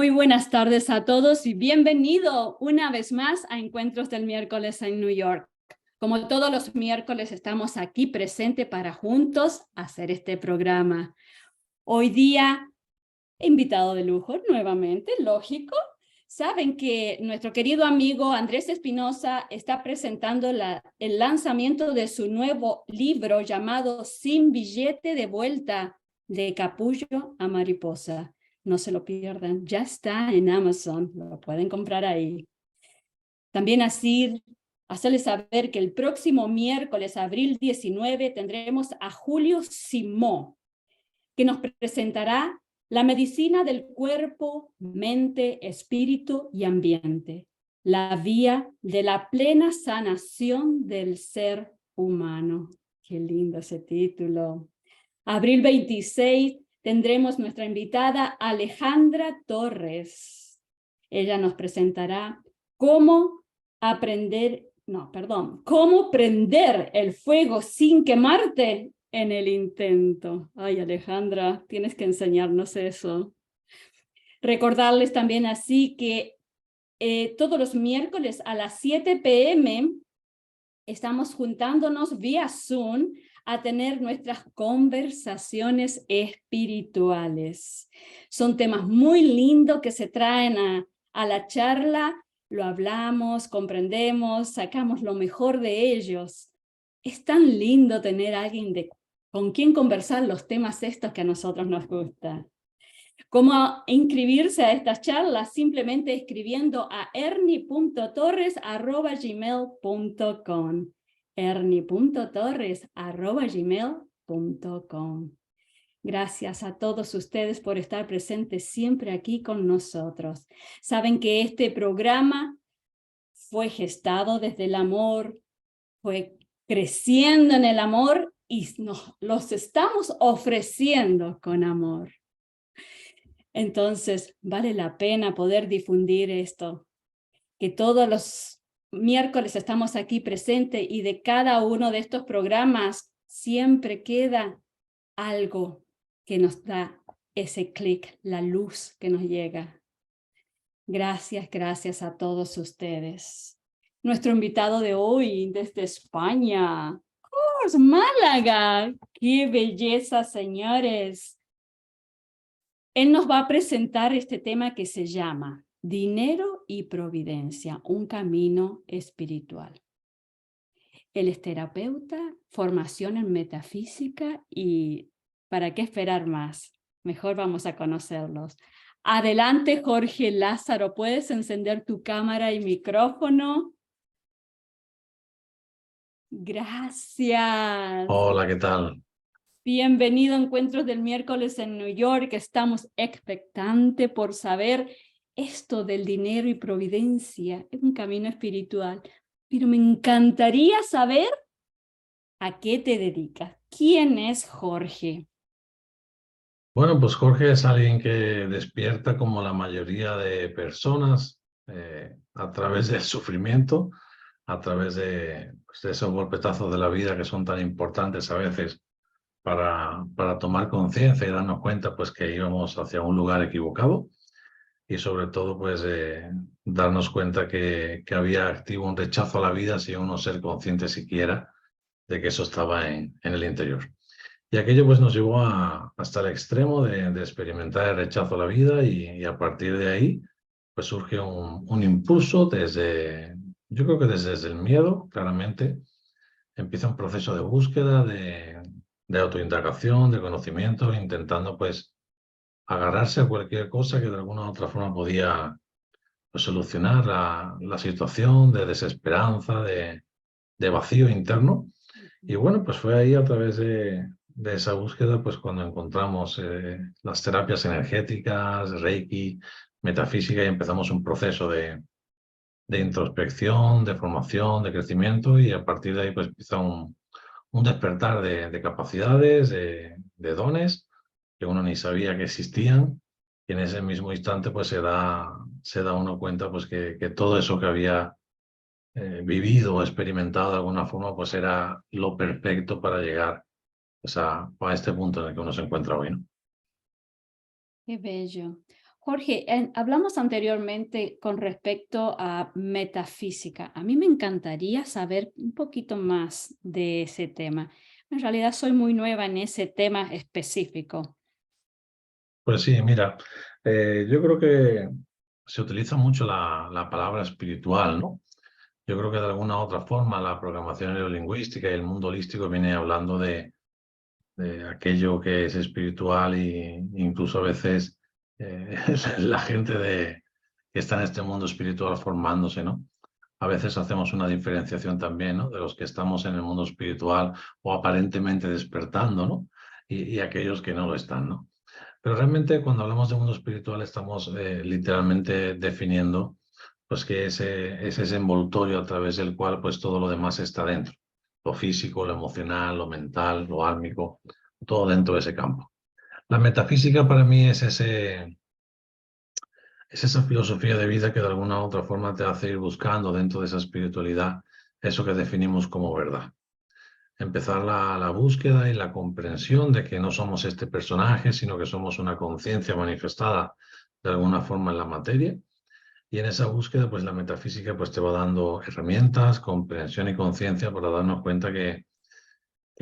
Muy buenas tardes a todos y bienvenido una vez más a Encuentros del Miércoles en New York. Como todos los miércoles estamos aquí presentes para juntos hacer este programa. Hoy día, invitado de lujo nuevamente, lógico. Saben que nuestro querido amigo Andrés Espinosa está presentando el lanzamiento de su nuevo libro llamado Sin billete de vuelta, de capullo a mariposa. No se lo pierdan, ya está en Amazon, lo pueden comprar ahí. También hacerles saber que el próximo miércoles, abril 19, tendremos a Julio Simó, que nos presentará la medicina del cuerpo, mente, espíritu y ambiente, la vía de la plena sanación del ser humano. Qué lindo ese título. Abril 26 tendremos nuestra invitada Alejandra Torres. Ella nos presentará cómo prender el fuego sin quemarte en el intento. Ay, Alejandra, tienes que enseñarnos eso. Recordarles también así que todos los miércoles a las 7 p.m. estamos juntándonos vía Zoom a tener nuestras conversaciones espirituales. Son temas muy lindos que se traen a la charla, lo hablamos, comprendemos, sacamos lo mejor de ellos. Es tan lindo tener a alguien con quien conversar los temas estos que a nosotros nos gustan. ¿Cómo inscribirse a estas charlas? Simplemente escribiendo a ernie.torres@gmail.com. ernie.torres@gmail.com. Gracias a todos ustedes por estar presentes siempre aquí con nosotros. Saben que este programa fue gestado desde el amor, fue creciendo en el amor y nos los estamos ofreciendo con amor. Entonces, vale la pena poder difundir esto, que todos los miércoles estamos aquí presentes y de cada uno de estos programas siempre queda algo que nos da ese clic, la luz que nos llega. Gracias, gracias a todos ustedes. Nuestro invitado de hoy desde España, Málaga. ¡Qué belleza, señores! Él nos va a presentar este tema que se llama Dinero y Providencia, un camino espiritual. Él es terapeuta, formación en metafísica y ¿para qué esperar más? Mejor vamos a conocerlos. Adelante, Jorge Lázaro, ¿puedes encender tu cámara y micrófono? Gracias. Hola, ¿qué tal? Bienvenido a Encuentros del Miércoles en New York. Estamos expectantes por saber esto del dinero y providencia. Es un camino espiritual. Pero me encantaría saber a qué te dedicas. ¿Quién es Jorge? Bueno, pues Jorge es alguien que despierta como la mayoría de personas a través del sufrimiento, a través pues, de esos golpetazos de la vida que son tan importantes a veces para tomar conciencia y darnos cuenta pues, que íbamos hacia un lugar equivocado y sobre todo pues, darnos cuenta que había activo un rechazo a la vida sin uno ser consciente siquiera de que eso estaba en el interior. Y aquello pues nos llevó hasta el extremo de experimentar el rechazo a la vida y a partir de ahí pues surge un impulso yo creo que desde el miedo, claramente, empieza un proceso de búsqueda, de autoindagación, de conocimiento, intentando pues agarrarse a cualquier cosa que de alguna u otra forma podía pues, solucionar la situación de desesperanza, de vacío interno. Y bueno, pues fue ahí a través de esa búsqueda, pues cuando encontramos las terapias energéticas, Reiki, metafísica y empezamos un proceso de introspección, de formación, de crecimiento y a partir de ahí pues empieza un despertar de capacidades, de dones que uno ni sabía que existían y en ese mismo instante pues se da uno cuenta pues que todo eso que había vivido o experimentado de alguna forma, pues era lo perfecto para llegar pues, a este punto en el que uno se encuentra hoy, ¿no? Qué bello. Jorge, hablamos anteriormente con respecto a metafísica. A mí me encantaría saber un poquito más de ese tema. En realidad soy muy nueva en ese tema específico. Pues sí, mira, yo creo que se utiliza mucho la palabra espiritual, ¿no? Yo creo que de alguna u otra forma la programación neurolingüística y el mundo holístico viene hablando de aquello que es espiritual e incluso a veces la gente que está en este mundo espiritual formándose, ¿no? A veces hacemos una diferenciación también, ¿no? De los que estamos en el mundo espiritual o aparentemente despertando, ¿no? Y aquellos que no lo están, ¿no? Pero realmente cuando hablamos de mundo espiritual estamos literalmente definiendo pues que es ese envoltorio a través del cual pues todo lo demás está dentro. Lo físico, lo emocional, lo mental, lo álmico, todo dentro de ese campo. La metafísica para mí es esa filosofía de vida que de alguna u otra forma te hace ir buscando dentro de esa espiritualidad eso que definimos como verdad. Empezar la búsqueda y la comprensión de que no somos este personaje, sino que somos una conciencia manifestada de alguna forma en la materia. Y en esa búsqueda, pues la metafísica pues, te va dando herramientas, comprensión y conciencia para darnos cuenta que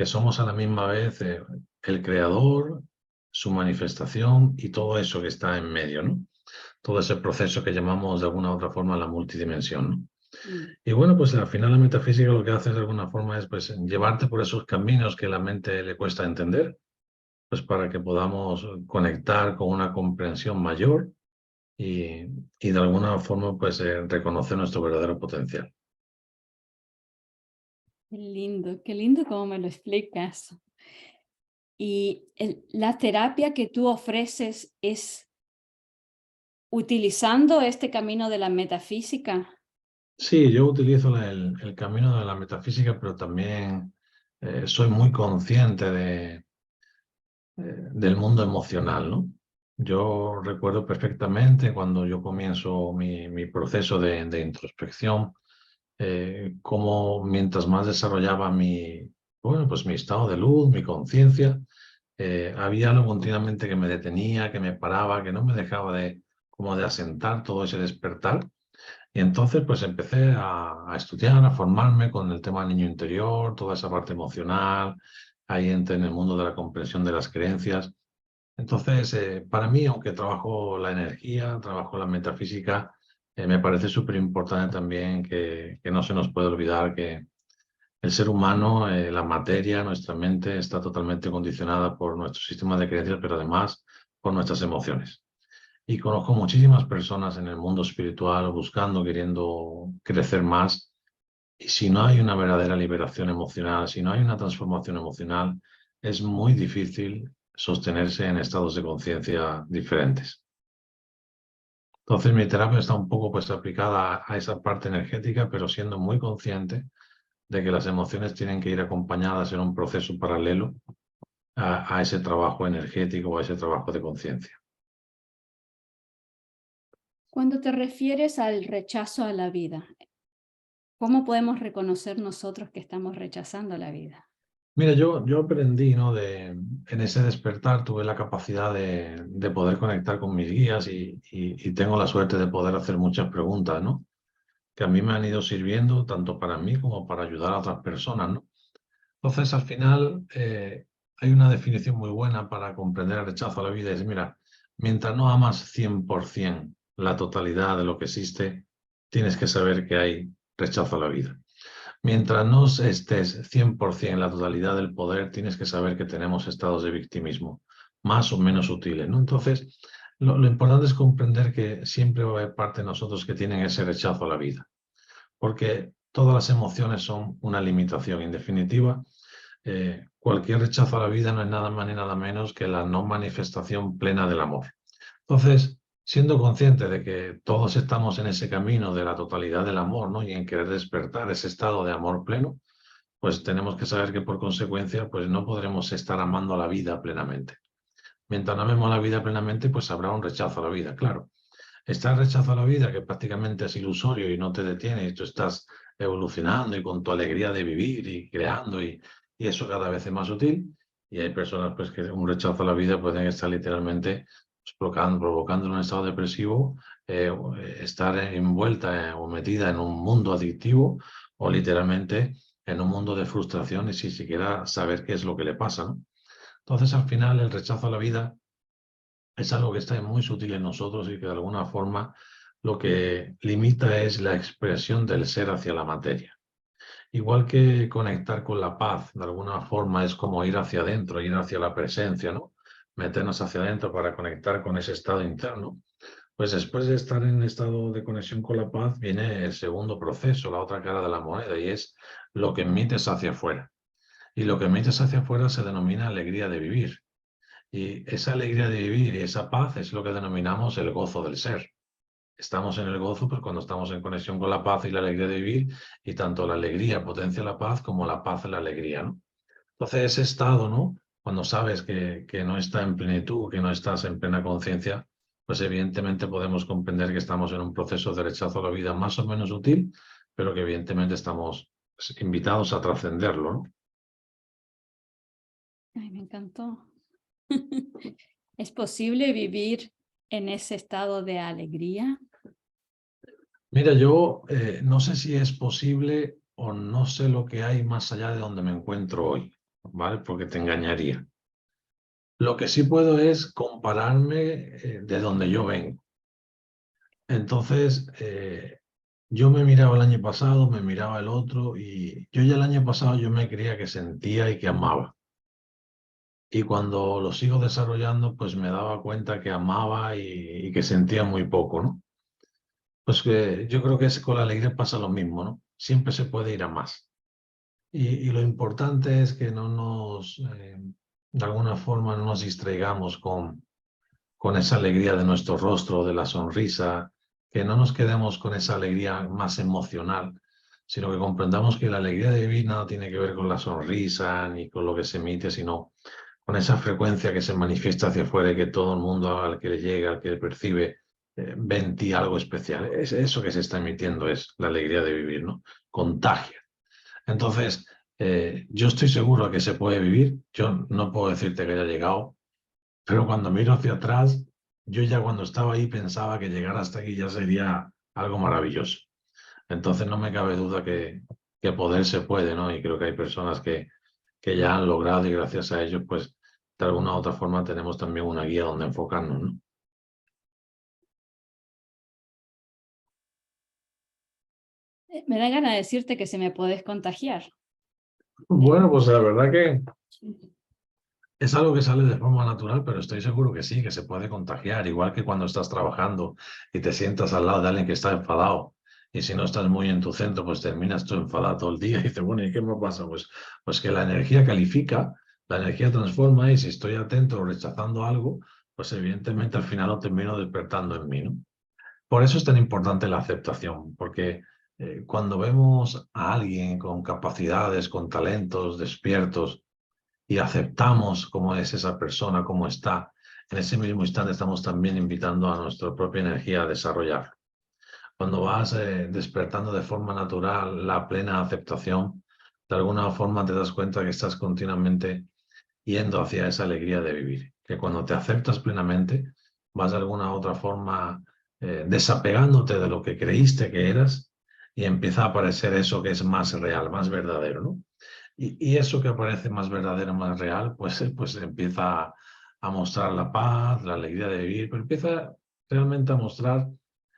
somos a la misma vez el creador, su manifestación y todo eso que está en medio, ¿no? Todo ese proceso que llamamos de alguna u otra forma la multidimensión, ¿no? Mm. Y bueno, pues al final la metafísica lo que hace de alguna forma es pues llevarte por esos caminos que a la mente le cuesta entender, pues para que podamos conectar con una comprensión mayor y de alguna forma pues reconocer nuestro verdadero potencial. Qué lindo cómo me lo explicas. Y la terapia que tú ofreces es utilizando este camino de la metafísica. Sí, yo utilizo el camino de la metafísica, pero también soy muy consciente del mundo emocional, ¿no? Yo recuerdo perfectamente cuando yo comienzo mi proceso de introspección, cómo mientras más desarrollaba bueno, pues mi estado de luz, mi conciencia, había algo continuamente que me detenía, que me paraba, que no me dejaba como de asentar todo ese despertar. Y entonces pues empecé a estudiar, a formarme con el tema del niño interior, toda esa parte emocional, ahí entré en el mundo de la comprensión de las creencias. Entonces, para mí, aunque trabajo la energía, trabajo la metafísica, me parece súper importante también que no se nos puede olvidar que el ser humano, la materia, nuestra mente está totalmente condicionada por nuestro sistema de creencias, pero además por nuestras emociones. Y conozco muchísimas personas en el mundo espiritual buscando, queriendo crecer más. Y si no hay una verdadera liberación emocional, si no hay una transformación emocional, es muy difícil sostenerse en estados de conciencia diferentes. Entonces mi terapia está un poco pues aplicada a esa parte energética, pero siendo muy consciente de que las emociones tienen que ir acompañadas en un proceso paralelo a ese trabajo energético o a ese trabajo de conciencia. Cuando te refieres al rechazo a la vida, ¿cómo podemos reconocer nosotros que estamos rechazando la vida? Mira, yo aprendí, ¿no? En ese despertar tuve la capacidad de poder conectar con mis guías y tengo la suerte de poder hacer muchas preguntas, ¿no? Que a mí me han ido sirviendo tanto para mí como para ayudar a otras personas, ¿no? Entonces, al final, hay una definición muy buena para comprender el rechazo a la vida. Es, mira, mientras no amas 100% la totalidad de lo que existe, tienes que saber que hay rechazo a la vida. Mientras no estés 100% en la totalidad del poder, tienes que saber que tenemos estados de victimismo, más o menos sutiles, ¿no? Entonces, lo importante es comprender que siempre va a haber parte de nosotros que tienen ese rechazo a la vida, porque todas las emociones son una limitación. En definitiva, cualquier rechazo a la vida no es nada más ni nada menos que la no manifestación plena del amor. Entonces, siendo consciente de que todos estamos en ese camino de la totalidad del amor, ¿no? Y en querer despertar ese estado de amor pleno, pues tenemos que saber que por consecuencia, pues no podremos estar amando a la vida plenamente. Mientras no amemos a la vida plenamente, pues habrá un rechazo a la vida, claro. Está el rechazo a la vida, que prácticamente es ilusorio y no te detiene, y tú estás evolucionando y con tu alegría de vivir y creando, y eso cada vez es más sutil. Y hay personas pues, que un rechazo a la vida pueden estar literalmente provocando un estado depresivo, estar envuelta o metida en un mundo adictivo o literalmente en un mundo de frustración y sin siquiera saber qué es lo que le pasa, ¿no? Entonces, al final, el rechazo a la vida es algo que está muy sutil en nosotros y que de alguna forma lo que limita es la expresión del ser hacia la materia. Igual que conectar con la paz, de alguna forma es como ir hacia adentro, ir hacia la presencia, ¿no? Meternos hacia adentro para conectar con ese estado interno. Pues después de estar en estado de conexión con la paz, viene el segundo proceso, la otra cara de la moneda, y es lo que emites hacia afuera. Y lo que emites hacia afuera se denomina alegría de vivir. Y esa alegría de vivir y esa paz es lo que denominamos el gozo del ser. Estamos en el gozo pues, cuando estamos en conexión con la paz y la alegría de vivir, y tanto la alegría potencia la paz como la paz la alegría, ¿no? Entonces ese estado, ¿no? Cuando sabes que no está en plenitud, que no estás en plena conciencia, pues evidentemente podemos comprender que estamos en un proceso de rechazo a la vida más o menos sutil, pero que evidentemente estamos pues, invitados a trascenderlo, ¿no? Ay, me encantó. ¿Es posible vivir en ese estado de alegría? Mira, yo no sé si es posible o no sé lo que hay más allá de donde me encuentro hoy, ¿vale? Porque te engañaría. Lo que sí puedo es compararme de donde yo vengo. Entonces, yo me miraba el año pasado, me miraba el otro, y yo ya el año pasado yo me creía que sentía y que amaba. Y cuando lo sigo desarrollando, pues me daba cuenta que amaba y que sentía muy poco, ¿no? Pues que yo creo que con la alegría pasa lo mismo, ¿no? Siempre se puede ir a más. Y lo importante es que no nos, de alguna forma, no nos distraigamos con esa alegría de nuestro rostro, de la sonrisa, que no nos quedemos con esa alegría más emocional, sino que comprendamos que la alegría de vivir nada tiene que ver con la sonrisa ni con lo que se emite, sino con esa frecuencia que se manifiesta hacia afuera y que todo el mundo al que le llega, al que le percibe, ve en ti algo especial. Es eso que se está emitiendo es la alegría de vivir, ¿no? Contagia. Entonces, yo estoy seguro que se puede vivir. Yo no puedo decirte que haya llegado, pero cuando miro hacia atrás, yo ya cuando estaba ahí pensaba que llegar hasta aquí ya sería algo maravilloso. Entonces no me cabe duda que poder se puede, ¿no? Y creo que hay personas que ya han logrado y gracias a ellos, pues de alguna u otra forma tenemos también una guía donde enfocarnos, ¿no? Me da ganas de decirte que se me podés contagiar. Bueno, pues la verdad que es algo que sale de forma natural, pero estoy seguro que sí, que se puede contagiar, igual que cuando estás trabajando y te sientas al lado de alguien que está enfadado. Y si no estás muy en tu centro, pues terminas tú enfadado todo el día y dices, bueno, ¿y qué me pasa? Pues que la energía califica, la energía transforma y si estoy atento o rechazando algo, pues evidentemente al final lo termino despertando en mí, ¿no? Por eso es tan importante la aceptación, porque cuando vemos a alguien con capacidades, con talentos, despiertos, y aceptamos cómo es esa persona, cómo está, en ese mismo instante estamos también invitando a nuestra propia energía a desarrollar. Cuando vas despertando de forma natural la plena aceptación, de alguna forma te das cuenta que estás continuamente yendo hacia esa alegría de vivir, que cuando te aceptas plenamente, vas de alguna u otra forma desapegándote de lo que creíste que eras y empieza a aparecer eso que es más real, más verdadero, ¿no? Y eso que aparece más verdadero, más real, pues empieza a mostrar la paz, la alegría de vivir, pero empieza realmente a mostrar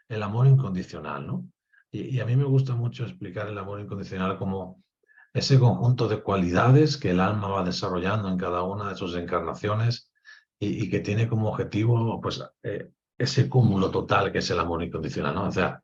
el amor incondicional, ¿no? Y a mí me gusta mucho explicar el amor incondicional como ese conjunto de cualidades que el alma va desarrollando en cada una de sus encarnaciones y que tiene como objetivo, pues, ese cúmulo total que es el amor incondicional, ¿no? O sea,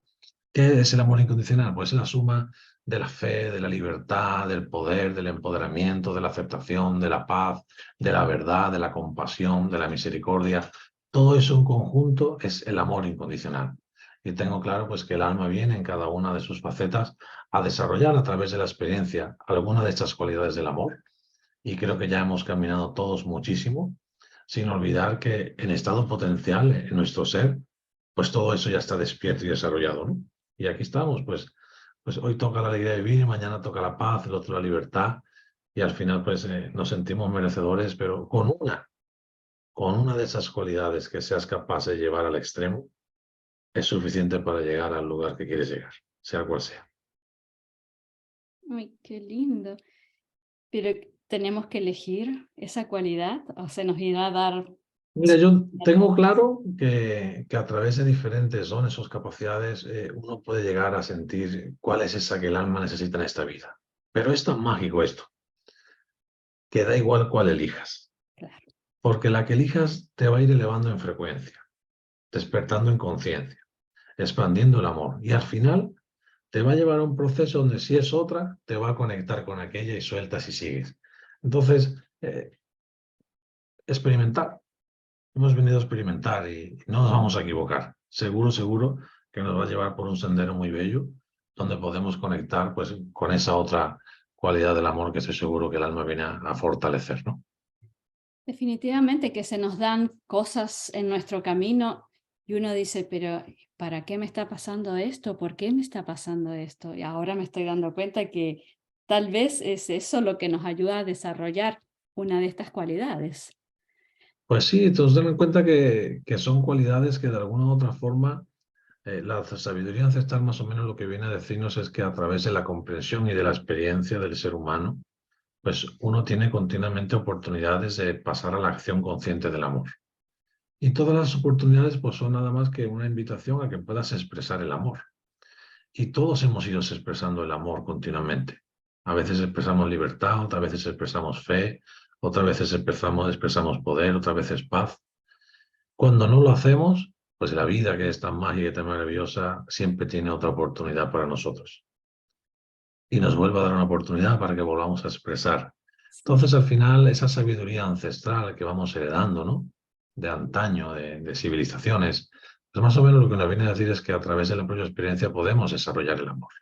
¿qué es el amor incondicional? Pues es la suma de la fe, de la libertad, del poder, del empoderamiento, de la aceptación, de la paz, de la verdad, de la compasión, de la misericordia. Todo eso en conjunto es el amor incondicional. Y tengo claro pues que el alma viene en cada una de sus facetas a desarrollar a través de la experiencia alguna de estas cualidades del amor. Y creo que ya hemos caminado todos muchísimo, sin olvidar que en estado potencial, en nuestro ser, pues todo eso ya está despierto y desarrollado, ¿no? Y aquí estamos, pues hoy toca la alegría de vivir, mañana toca la paz, el otro la libertad, y al final pues nos sentimos merecedores, pero con una. con una de esas cualidades que seas capaz de llevar al extremo, es suficiente para llegar al lugar que quieres llegar, sea cual sea. Ay, qué lindo. Pero tenemos que elegir esa cualidad o se nos irá a dar. Mira, yo tengo claro que a través de diferentes dones o capacidades uno puede llegar a sentir cuál es esa que el alma necesita en esta vida. Pero es tan mágico esto, que da igual cuál elijas, Claro. porque la que elijas te va a ir elevando en frecuencia, despertando en conciencia, expandiendo el amor. Y al final te va a llevar a un proceso donde si es otra, te va a conectar con aquella y sueltas y sigues. Entonces, experimentar. Hemos venido a experimentar y no nos vamos a equivocar. Seguro, seguro que nos va a llevar por un sendero muy bello, donde podemos conectar pues, con esa otra cualidad del amor que estoy seguro que el alma viene a fortalecer, ¿no? Definitivamente que se nos dan cosas en nuestro camino y uno dice, pero ¿para qué me está pasando esto? ¿Por qué me está pasando esto? Y ahora me estoy dando cuenta que tal vez es eso lo que nos ayuda a desarrollar una de estas cualidades. Pues sí, entonces ten en cuenta que son cualidades que de alguna u otra forma la sabiduría ancestral más o menos lo que viene a decirnos es que a través de la comprensión y de la experiencia del ser humano, pues uno tiene continuamente oportunidades de pasar a la acción consciente del amor. Y todas las oportunidades pues son nada más que una invitación a que puedas expresar el amor. Y todos hemos ido expresando el amor continuamente. A veces expresamos libertad, otras veces expresamos fe, otras veces expresamos poder, otras veces paz. Cuando no lo hacemos, pues la vida que es tan mágica y tan maravillosa siempre tiene otra oportunidad para nosotros. Y nos vuelve a dar una oportunidad para que volvamos a expresar. Sí. Entonces, al final, esa sabiduría ancestral que vamos heredando, ¿no? De antaño, de civilizaciones, pues más o menos lo que nos viene a decir es que a través de la propia experiencia podemos desarrollar el amor.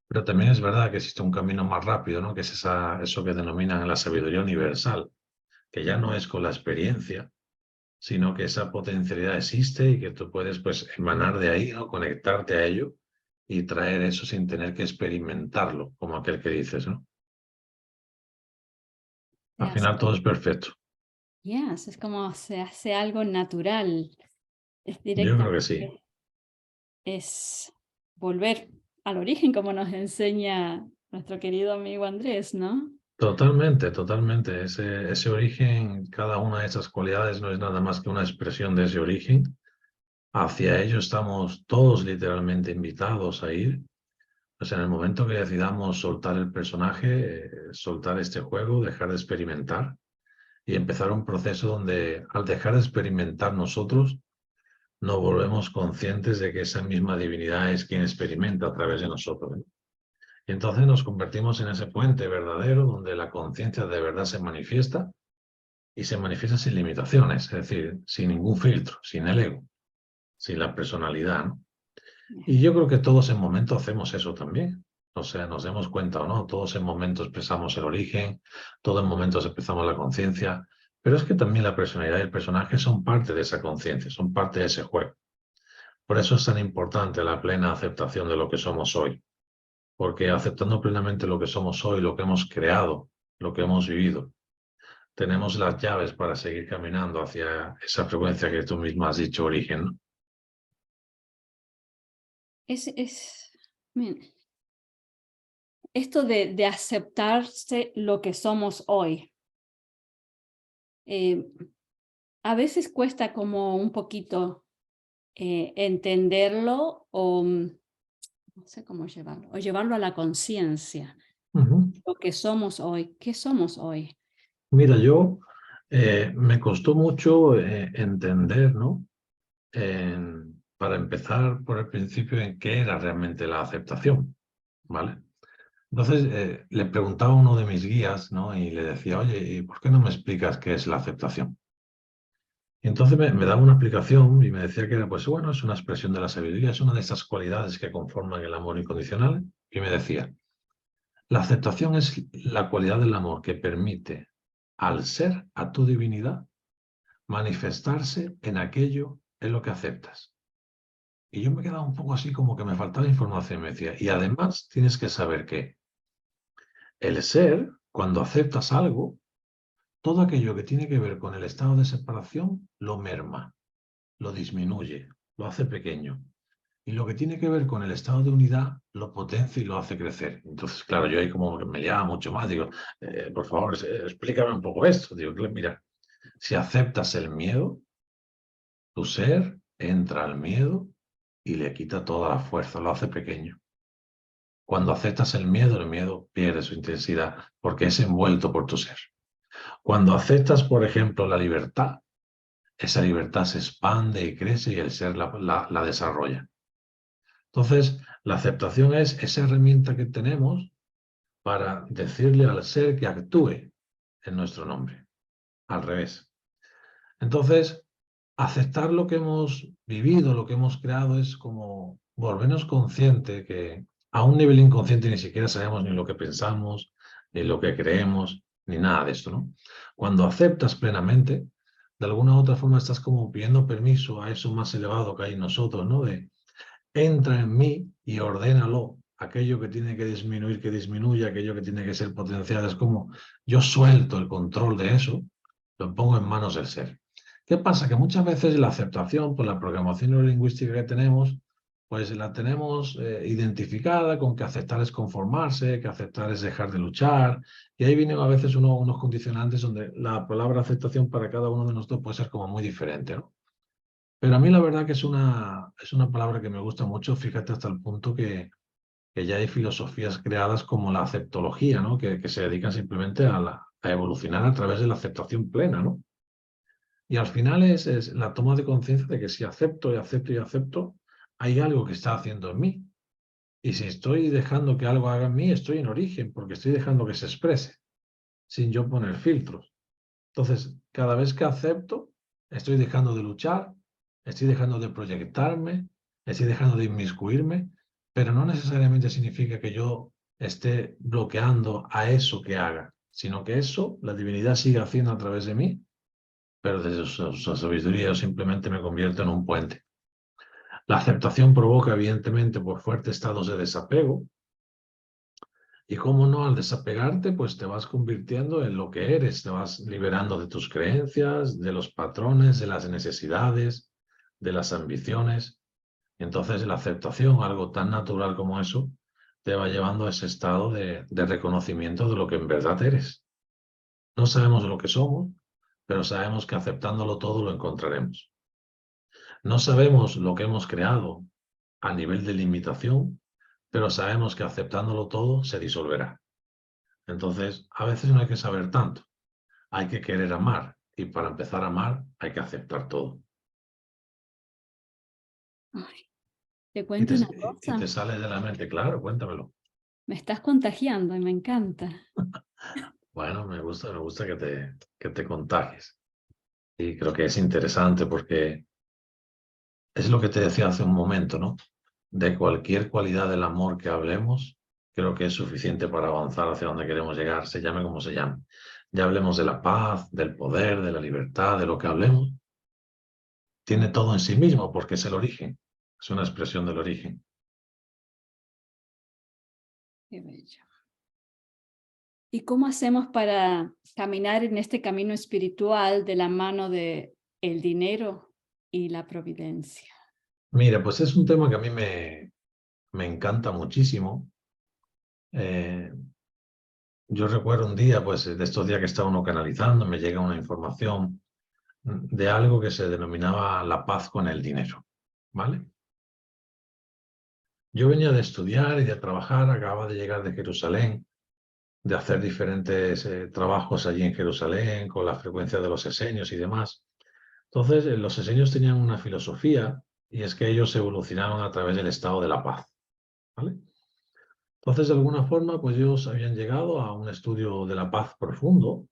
Pero también es verdad que existe un camino más rápido, ¿no? Que es eso que denominan la sabiduría universal, que ya no es con la experiencia, sino que esa potencialidad existe y que tú puedes pues emanar de ahí, ¿no? Conectarte a ello y traer eso sin tener que experimentarlo, como aquel que dices, ¿no? Al Yes, final todo es perfecto. yes, es como se hace algo natural, es Yo creo que sí. directamente, es volver al origen, como nos enseña nuestro querido amigo Andrés, ¿no? Totalmente, totalmente. Ese origen, cada una de esas cualidades no es nada más que una expresión de ese origen. Hacia ello estamos todos literalmente invitados a ir. Pues en el momento que decidamos soltar el personaje, soltar este juego, dejar de experimentar y empezar un proceso donde al dejar de experimentar nosotros, nos volvemos conscientes de que esa misma divinidad es quien experimenta a través de nosotros, ¿no? Y entonces nos convertimos en ese puente verdadero donde la conciencia de verdad se manifiesta y se manifiesta sin limitaciones, es decir, sin ningún filtro, sin el ego, sin la personalidad, ¿no? Y yo creo que todos en momentos hacemos eso también. O sea, nos demos cuenta o no, todos en momentos expresamos el origen, todos en momentos expresamos la conciencia, pero es que también la personalidad y el personaje son parte de esa conciencia, son parte de ese juego. Por eso es tan importante la plena aceptación de lo que somos hoy, porque aceptando plenamente lo que somos hoy, lo que hemos creado, lo que hemos vivido, tenemos las llaves para seguir caminando hacia esa frecuencia que tú misma has dicho, origen, ¿no? Es, miren, esto de aceptarse lo que somos hoy, eh, a veces cuesta como un poquito entenderlo o no sé cómo llevarlo, o llevarlo a la conciencia, Ujú. lo que somos hoy, ¿qué somos hoy? Mira, yo me costó mucho entender, ¿no? Para empezar por el principio en qué era realmente la aceptación, ¿vale? Entonces le preguntaba a uno de mis guías, ¿no? Y le decía, oye, ¿y por qué no me explicas qué es la aceptación? Y entonces me daba una explicación y me decía que era, pues bueno, es una expresión de la sabiduría, es una de esas cualidades que conforman el amor incondicional. Y me decía, la aceptación es la cualidad del amor que permite al ser, a tu divinidad, manifestarse en aquello en lo que aceptas. Y yo me quedaba un poco así como que me faltaba información. Me decía, y además tienes que saber que el ser, cuando aceptas algo, todo aquello que tiene que ver con el estado de separación lo merma, lo disminuye, lo hace pequeño. Y lo que tiene que ver con el estado de unidad lo potencia y lo hace crecer. Entonces, claro, yo ahí como me liaba mucho más, digo, por favor, explícame un poco esto. Digo, mira, si aceptas el miedo, tu ser entra al miedo y le quita toda la fuerza, lo hace pequeño. Cuando aceptas el miedo pierde su intensidad porque es envuelto por tu ser. Cuando aceptas, por ejemplo, la libertad, esa libertad se expande y crece y el ser la desarrolla. Entonces, la aceptación es esa herramienta que tenemos para decirle al ser que actúe en nuestro nombre, al revés. Entonces, aceptar lo que hemos vivido, lo que hemos creado, es como volvernos consciente que a un nivel inconsciente ni siquiera sabemos ni lo que pensamos, ni lo que creemos, ni nada de esto, ¿no? Cuando aceptas plenamente, de alguna u otra forma estás como pidiendo permiso a eso más elevado que hay en nosotros, ¿no? De entra en mí y ordénalo. Aquello que tiene que disminuir, que disminuya, aquello que tiene que ser potenciado. Es como yo suelto el control de eso, lo pongo en manos del ser. ¿Qué pasa? Que muchas veces la aceptación por la programación neurolingüística que tenemos, pues la tenemos identificada con que aceptar es conformarse, que aceptar es dejar de luchar. Y ahí vienen a veces unos condicionantes donde la palabra aceptación para cada uno de nosotros puede ser como muy diferente, ¿no? Pero a mí la verdad que es una palabra que me gusta mucho, fíjate hasta el punto que ya hay filosofías creadas como la aceptología, ¿no? Que se dedican simplemente a evolucionar a través de la aceptación plena, ¿no? Y al final es la toma de conciencia de que si acepto y acepto y acepto, hay algo que está haciendo en mí. Y si estoy dejando que algo haga en mí, estoy en origen, porque estoy dejando que se exprese, sin yo poner filtros. Entonces, cada vez que acepto, estoy dejando de luchar, estoy dejando de proyectarme, estoy dejando de inmiscuirme, pero no necesariamente significa que yo esté bloqueando a eso que haga, sino que eso, la divinidad sigue haciendo a través de mí, pero desde su sabiduría yo simplemente me convierto en un puente. La aceptación provoca, evidentemente, por fuertes estados de desapego, y cómo no, al desapegarte, pues te vas convirtiendo en lo que eres, te vas liberando de tus creencias, de los patrones, de las necesidades, de las ambiciones. Y entonces la aceptación, algo tan natural como eso, te va llevando a ese estado de reconocimiento de lo que en verdad eres. No sabemos lo que somos, pero sabemos que aceptándolo todo lo encontraremos. No sabemos lo que hemos creado a nivel de limitación, pero sabemos que aceptándolo todo se disolverá. Entonces, a veces no hay que saber tanto, hay que querer amar y para empezar a amar hay que aceptar todo. Ay, te Y cuento te, una y te cosa, sale de la mente, claro, cuéntamelo. me estás contagiando y me encanta. Bueno, me gusta que te contagies. Y creo que es interesante porque es lo que te decía hace un momento, ¿no? De cualquier cualidad del amor que hablemos, creo que es suficiente para avanzar hacia donde queremos llegar, se llame como se llame. Ya hablemos de la paz, del poder, de la libertad, de lo que hablemos. Tiene todo en sí mismo porque es el origen, es una expresión del origen. Qué bello. ¿Y cómo hacemos para caminar en este camino espiritual de la mano de el dinero y la providencia? Mira, pues es un tema que a mí me encanta muchísimo. Yo recuerdo un día, pues de estos días que estaba uno canalizando, me llega una información de algo que se denominaba la paz con el dinero, ¿vale? Yo venía de estudiar y de trabajar, acababa de llegar de Jerusalén, de hacer diferentes trabajos allí en Jerusalén, con la frecuencia de los esenios y demás. Entonces, los esenios tenían una filosofía y es que ellos evolucionaron a través del estado de la paz, ¿vale? Entonces, de alguna forma, pues ellos habían llegado a un estudio de la paz profundo,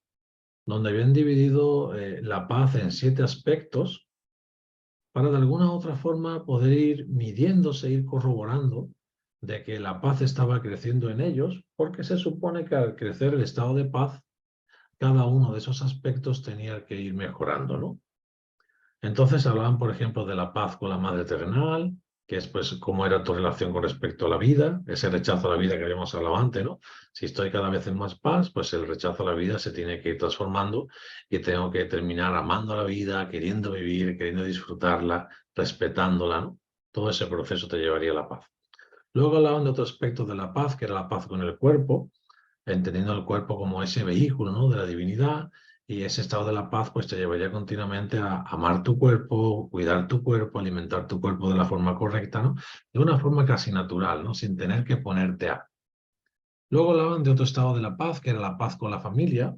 donde habían dividido la paz en 7 aspectos para de alguna u otra forma poder ir midiéndose, ir corroborando de que la paz estaba creciendo en ellos, porque se supone que al crecer el estado de paz, cada uno de esos aspectos tenía que ir mejorando, ¿no? Entonces hablaban, por ejemplo, de la paz con la madre terrenal, que es pues cómo era tu relación con respecto a la vida, ese rechazo a la vida que habíamos hablado antes, ¿no? Si estoy cada vez en más paz, pues el rechazo a la vida se tiene que ir transformando y tengo que terminar amando a la vida, queriendo vivir, queriendo disfrutarla, respetándola, ¿no? Todo ese proceso te llevaría a la paz. Luego hablaban de otro aspecto de la paz, que era la paz con el cuerpo, entendiendo el cuerpo como ese vehículo, ¿no?, de la divinidad, y ese estado de la paz pues te llevaría continuamente a amar tu cuerpo, cuidar tu cuerpo, alimentar tu cuerpo de la forma correcta, ¿no? De una forma casi natural, ¿no? Sin tener que ponerte a. Luego hablaban de otro estado de la paz, que era la paz con la familia,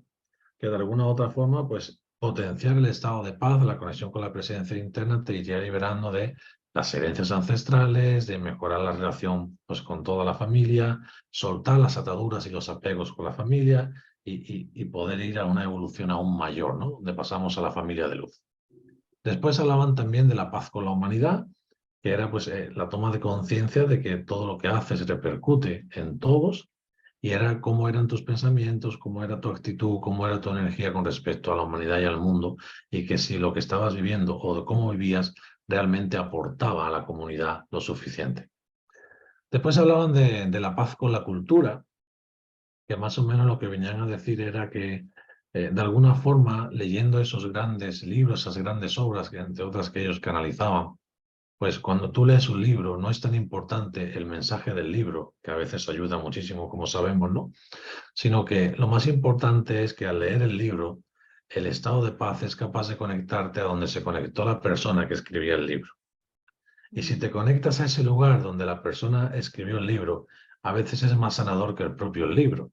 que de alguna u otra forma, pues potenciar el estado de paz, la conexión con la presencia interna, te iría liberando de las herencias ancestrales, de mejorar la relación pues, con toda la familia, soltar las ataduras y los apegos con la familia y poder ir a una evolución aún mayor, ¿no? Donde pasamos a la familia de luz. Después hablaban también de la paz con la humanidad, que era pues la toma de conciencia de que todo lo que haces repercute en todos y era cómo eran tus pensamientos, cómo era tu actitud, cómo era tu energía con respecto a la humanidad y al mundo, y que si lo que estabas viviendo o de cómo vivías realmente aportaba a la comunidad lo suficiente. Después hablaban de la paz con la cultura, que más o menos lo que venían a decir era que de alguna forma, leyendo esos grandes libros, esas grandes obras, que entre otras que ellos canalizaban, pues cuando tú lees un libro, no es tan importante el mensaje del libro, que a veces ayuda muchísimo, como sabemos, ¿no? Sino que lo más importante es que al leer el libro, el estado de paz es capaz de conectarte a donde se conectó la persona que escribía el libro. Y si te conectas a ese lugar donde la persona escribió el libro, a veces es más sanador que el propio libro.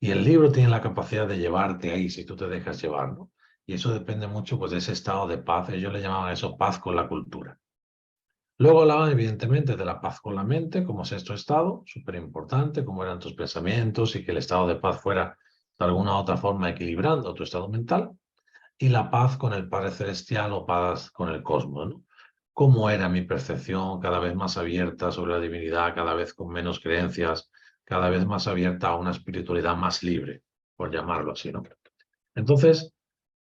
Y el libro tiene la capacidad de llevarte ahí si tú te dejas llevar, ¿no? Y eso depende mucho pues, de ese estado de paz. Ellos le llamaban eso paz con la cultura. Luego hablaban evidentemente de la paz con la mente como sexto estado, súper importante, cómo eran tus pensamientos y que el estado de paz fuera de alguna u otra forma equilibrando tu estado mental, y la paz con el Padre Celestial o paz con el cosmos, ¿no? Cómo era mi percepción cada vez más abierta sobre la divinidad, cada vez con menos creencias, cada vez más abierta a una espiritualidad más libre, por llamarlo así, ¿no? Entonces,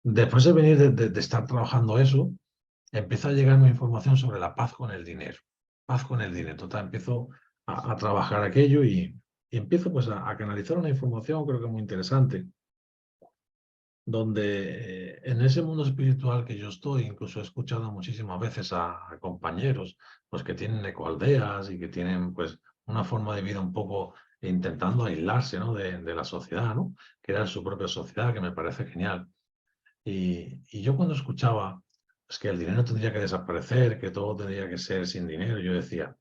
después de venir de estar trabajando eso, empieza a llegarme información sobre la paz con el dinero. Paz con el dinero. Total, empiezo a trabajar aquello y empiezo pues a canalizar una información, creo que muy interesante, donde en ese mundo espiritual que yo estoy, incluso he escuchado muchísimas veces a compañeros pues que tienen ecoaldeas y que tienen pues una forma de vida un poco intentando aislarse, ¿no?, de la sociedad, ¿no?, crear su propia sociedad, que me parece genial. Y yo cuando escuchaba pues, que el dinero tendría que desaparecer, que todo tendría que ser sin dinero, yo decía,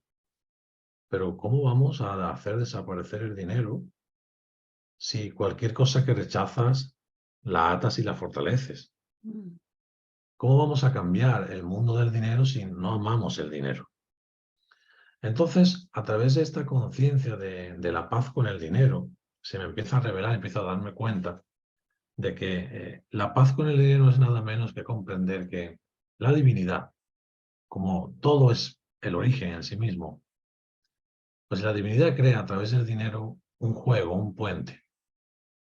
pero ¿cómo vamos a hacer desaparecer el dinero si cualquier cosa que rechazas la atas y la fortaleces? Mm. ¿Cómo vamos a cambiar el mundo del dinero si no amamos el dinero? Entonces, a través de esta conciencia de la paz con el dinero, se me empieza a revelar, empiezo a darme cuenta de que la paz con el dinero es nada menos que comprender que la divinidad, como todo es el origen en sí mismo, pues la divinidad crea a través del dinero un juego, un puente,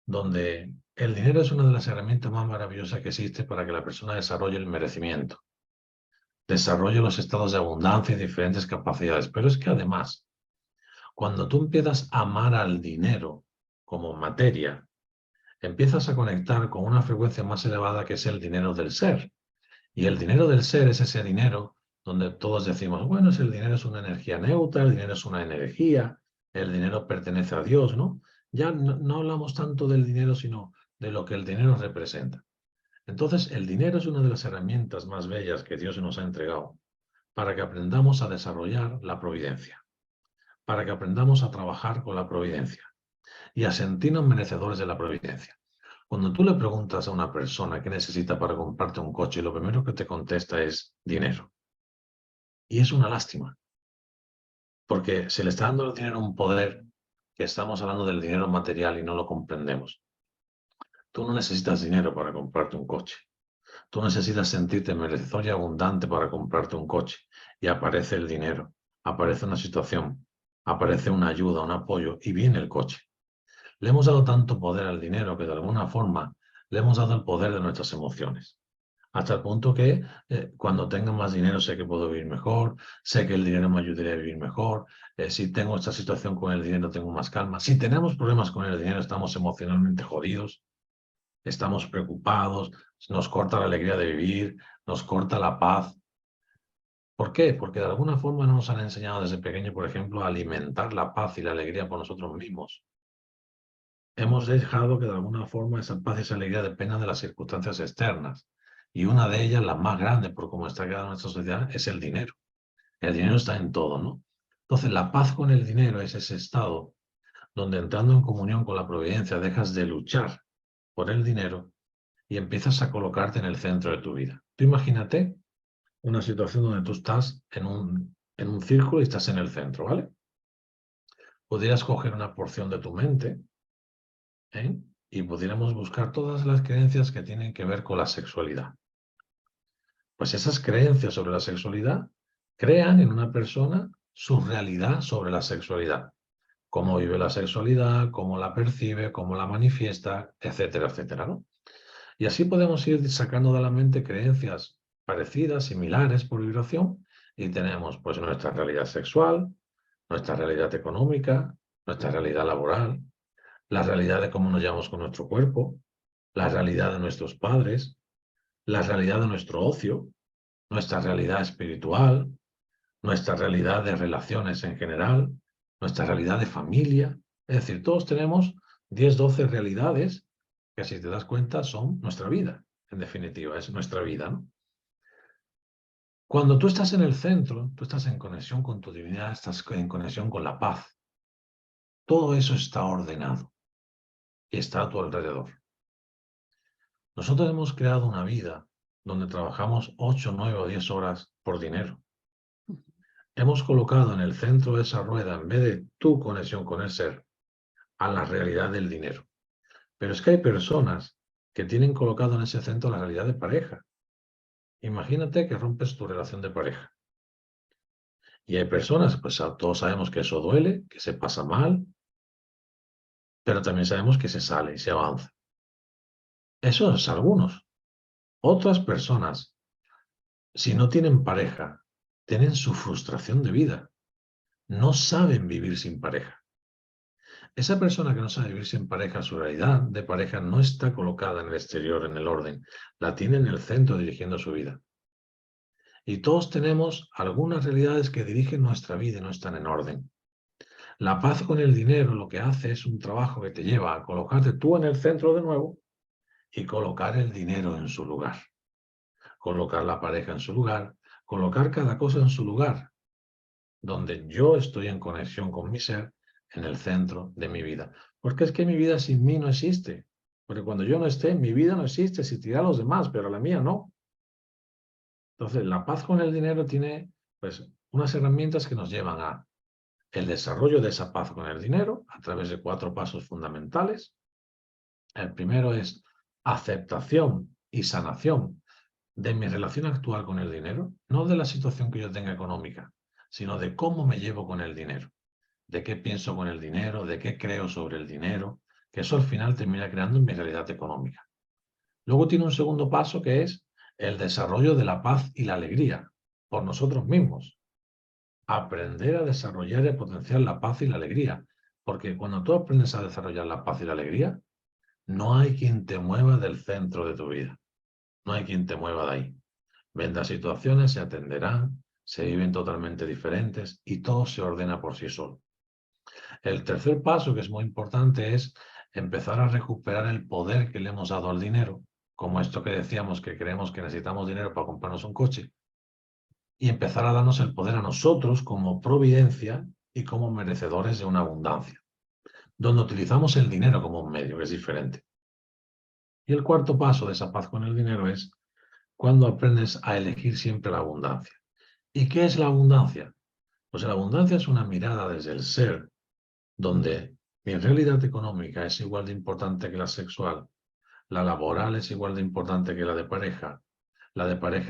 donde el dinero es una de las herramientas más maravillosas que existe para que la persona desarrolle el merecimiento, desarrolle los estados de abundancia y diferentes capacidades. Pero es que además, cuando tú empiezas a amar al dinero como materia, empiezas a conectar con una frecuencia más elevada que es el dinero del ser. Y el dinero del ser es ese dinero donde todos decimos, bueno, el dinero es una energía neutra, el dinero es una energía, el dinero pertenece a Dios, ¿no? Ya no hablamos tanto del dinero, sino de lo que el dinero representa. Entonces, el dinero es una de las herramientas más bellas que Dios nos ha entregado para que aprendamos a desarrollar la providencia, para que aprendamos a trabajar con la providencia y a sentirnos merecedores de la providencia. Cuando tú le preguntas a una persona qué necesita para comprarte un coche, lo primero que te contesta es dinero. Y es una lástima, porque se le está dando al dinero un poder que estamos hablando del dinero material y no lo comprendemos. Tú no necesitas dinero para comprarte un coche. Tú necesitas sentirte merecedor y abundante para comprarte un coche. Y aparece el dinero, aparece una situación, aparece una ayuda, un apoyo y viene el coche. Le hemos dado tanto poder al dinero que de alguna forma le hemos dado el poder de nuestras emociones. Hasta el punto que cuando tenga más dinero sé que puedo vivir mejor, sé que el dinero me ayudaría a vivir mejor, si tengo esta situación con el dinero tengo más calma. Si tenemos problemas con el dinero estamos emocionalmente jodidos, estamos preocupados, nos corta la alegría de vivir, nos corta la paz. ¿Por qué? Porque de alguna forma no nos han enseñado desde pequeño, por ejemplo, a alimentar la paz y la alegría por nosotros mismos. Hemos dejado que de alguna forma esa paz y esa alegría dependan de las circunstancias externas. Y una de ellas, la más grande por cómo está quedada nuestra sociedad, es el dinero. El dinero está en todo, ¿no? Entonces, la paz con el dinero es ese estado donde entrando en comunión con la providencia dejas de luchar por el dinero y empiezas a colocarte en el centro de tu vida. Tú imagínate una situación donde tú estás en un círculo y estás en el centro, ¿vale? Podrías coger una porción de tu mente, ¿eh? Y pudiéramos buscar todas las creencias que tienen que ver con la sexualidad. Pues esas creencias sobre la sexualidad crean en una persona su realidad sobre la sexualidad. Cómo vive la sexualidad, cómo la percibe, cómo la manifiesta, etcétera, etcétera, ¿no? Y así podemos ir sacando de la mente creencias parecidas, similares por vibración, y tenemos pues nuestra realidad sexual, nuestra realidad económica, nuestra realidad laboral, la realidad de cómo nos llevamos con nuestro cuerpo, la realidad de nuestros padres, la realidad de nuestro ocio, nuestra realidad espiritual, nuestra realidad de relaciones en general, nuestra realidad de familia. Es decir, todos tenemos 10, 12 realidades que, si te das cuenta, son nuestra vida. En definitiva, es nuestra vida, ¿no? Cuando tú estás en el centro, tú estás en conexión con tu divinidad, estás en conexión con la paz. Todo eso está ordenado y está a tu alrededor. Nosotros hemos creado una vida donde trabajamos 8, 9 o 10 horas por dinero. Hemos colocado en el centro de esa rueda, en vez de tu conexión con el ser, a la realidad del dinero. Pero es que hay personas que tienen colocado en ese centro la realidad de pareja. Imagínate que rompes tu relación de pareja. Y hay personas, pues todos sabemos que eso duele, que se pasa mal, pero también sabemos que se sale y se avanza. Eso es algunos. Otras personas, si no tienen pareja, tienen su frustración de vida. No saben vivir sin pareja. Esa persona que no sabe vivir sin pareja, su realidad de pareja no está colocada en el exterior, en el orden. La tiene en el centro dirigiendo su vida. Y todos tenemos algunas realidades que dirigen nuestra vida y no están en orden. La paz con el dinero lo que hace es un trabajo que te lleva a colocarte tú en el centro de nuevo y colocar el dinero en su lugar. Colocar la pareja en su lugar, colocar cada cosa en su lugar, donde yo estoy en conexión con mi ser en el centro de mi vida. Porque es que mi vida sin mí no existe. Porque cuando yo no esté, mi vida no existe. Si tira a los demás, pero la mía no. Entonces, la paz con el dinero tiene pues unas herramientas que nos llevan a el desarrollo de esa paz con el dinero a través de 4 pasos fundamentales. El primero es aceptación y sanación de mi relación actual con el dinero, no de la situación que yo tenga económica, sino de cómo me llevo con el dinero, de qué pienso con el dinero, de qué creo sobre el dinero, que eso al final termina creando mi realidad económica. Luego tiene un segundo paso que es el desarrollo de la paz y la alegría por nosotros mismos. Aprender a desarrollar y a potenciar la paz y la alegría. Porque cuando tú aprendes a desarrollar la paz y la alegría, no hay quien te mueva del centro de tu vida. No hay quien te mueva de ahí. Vendrán situaciones, se atenderán, se viven totalmente diferentes y todo se ordena por sí solo. El tercer paso, que es muy importante, es empezar a recuperar el poder que le hemos dado al dinero, como esto que decíamos que creemos que necesitamos dinero para comprarnos un coche, y empezar a darnos el poder a nosotros como providencia y como merecedores de una abundancia, donde utilizamos el dinero como un medio, que es diferente. Y el cuarto paso de esa paz con el dinero es cuando aprendes a elegir siempre la abundancia. ¿Y qué es la abundancia? Pues la abundancia es una mirada desde el ser, donde mi realidad económica es igual de importante que la sexual, la laboral es igual de importante que la de pareja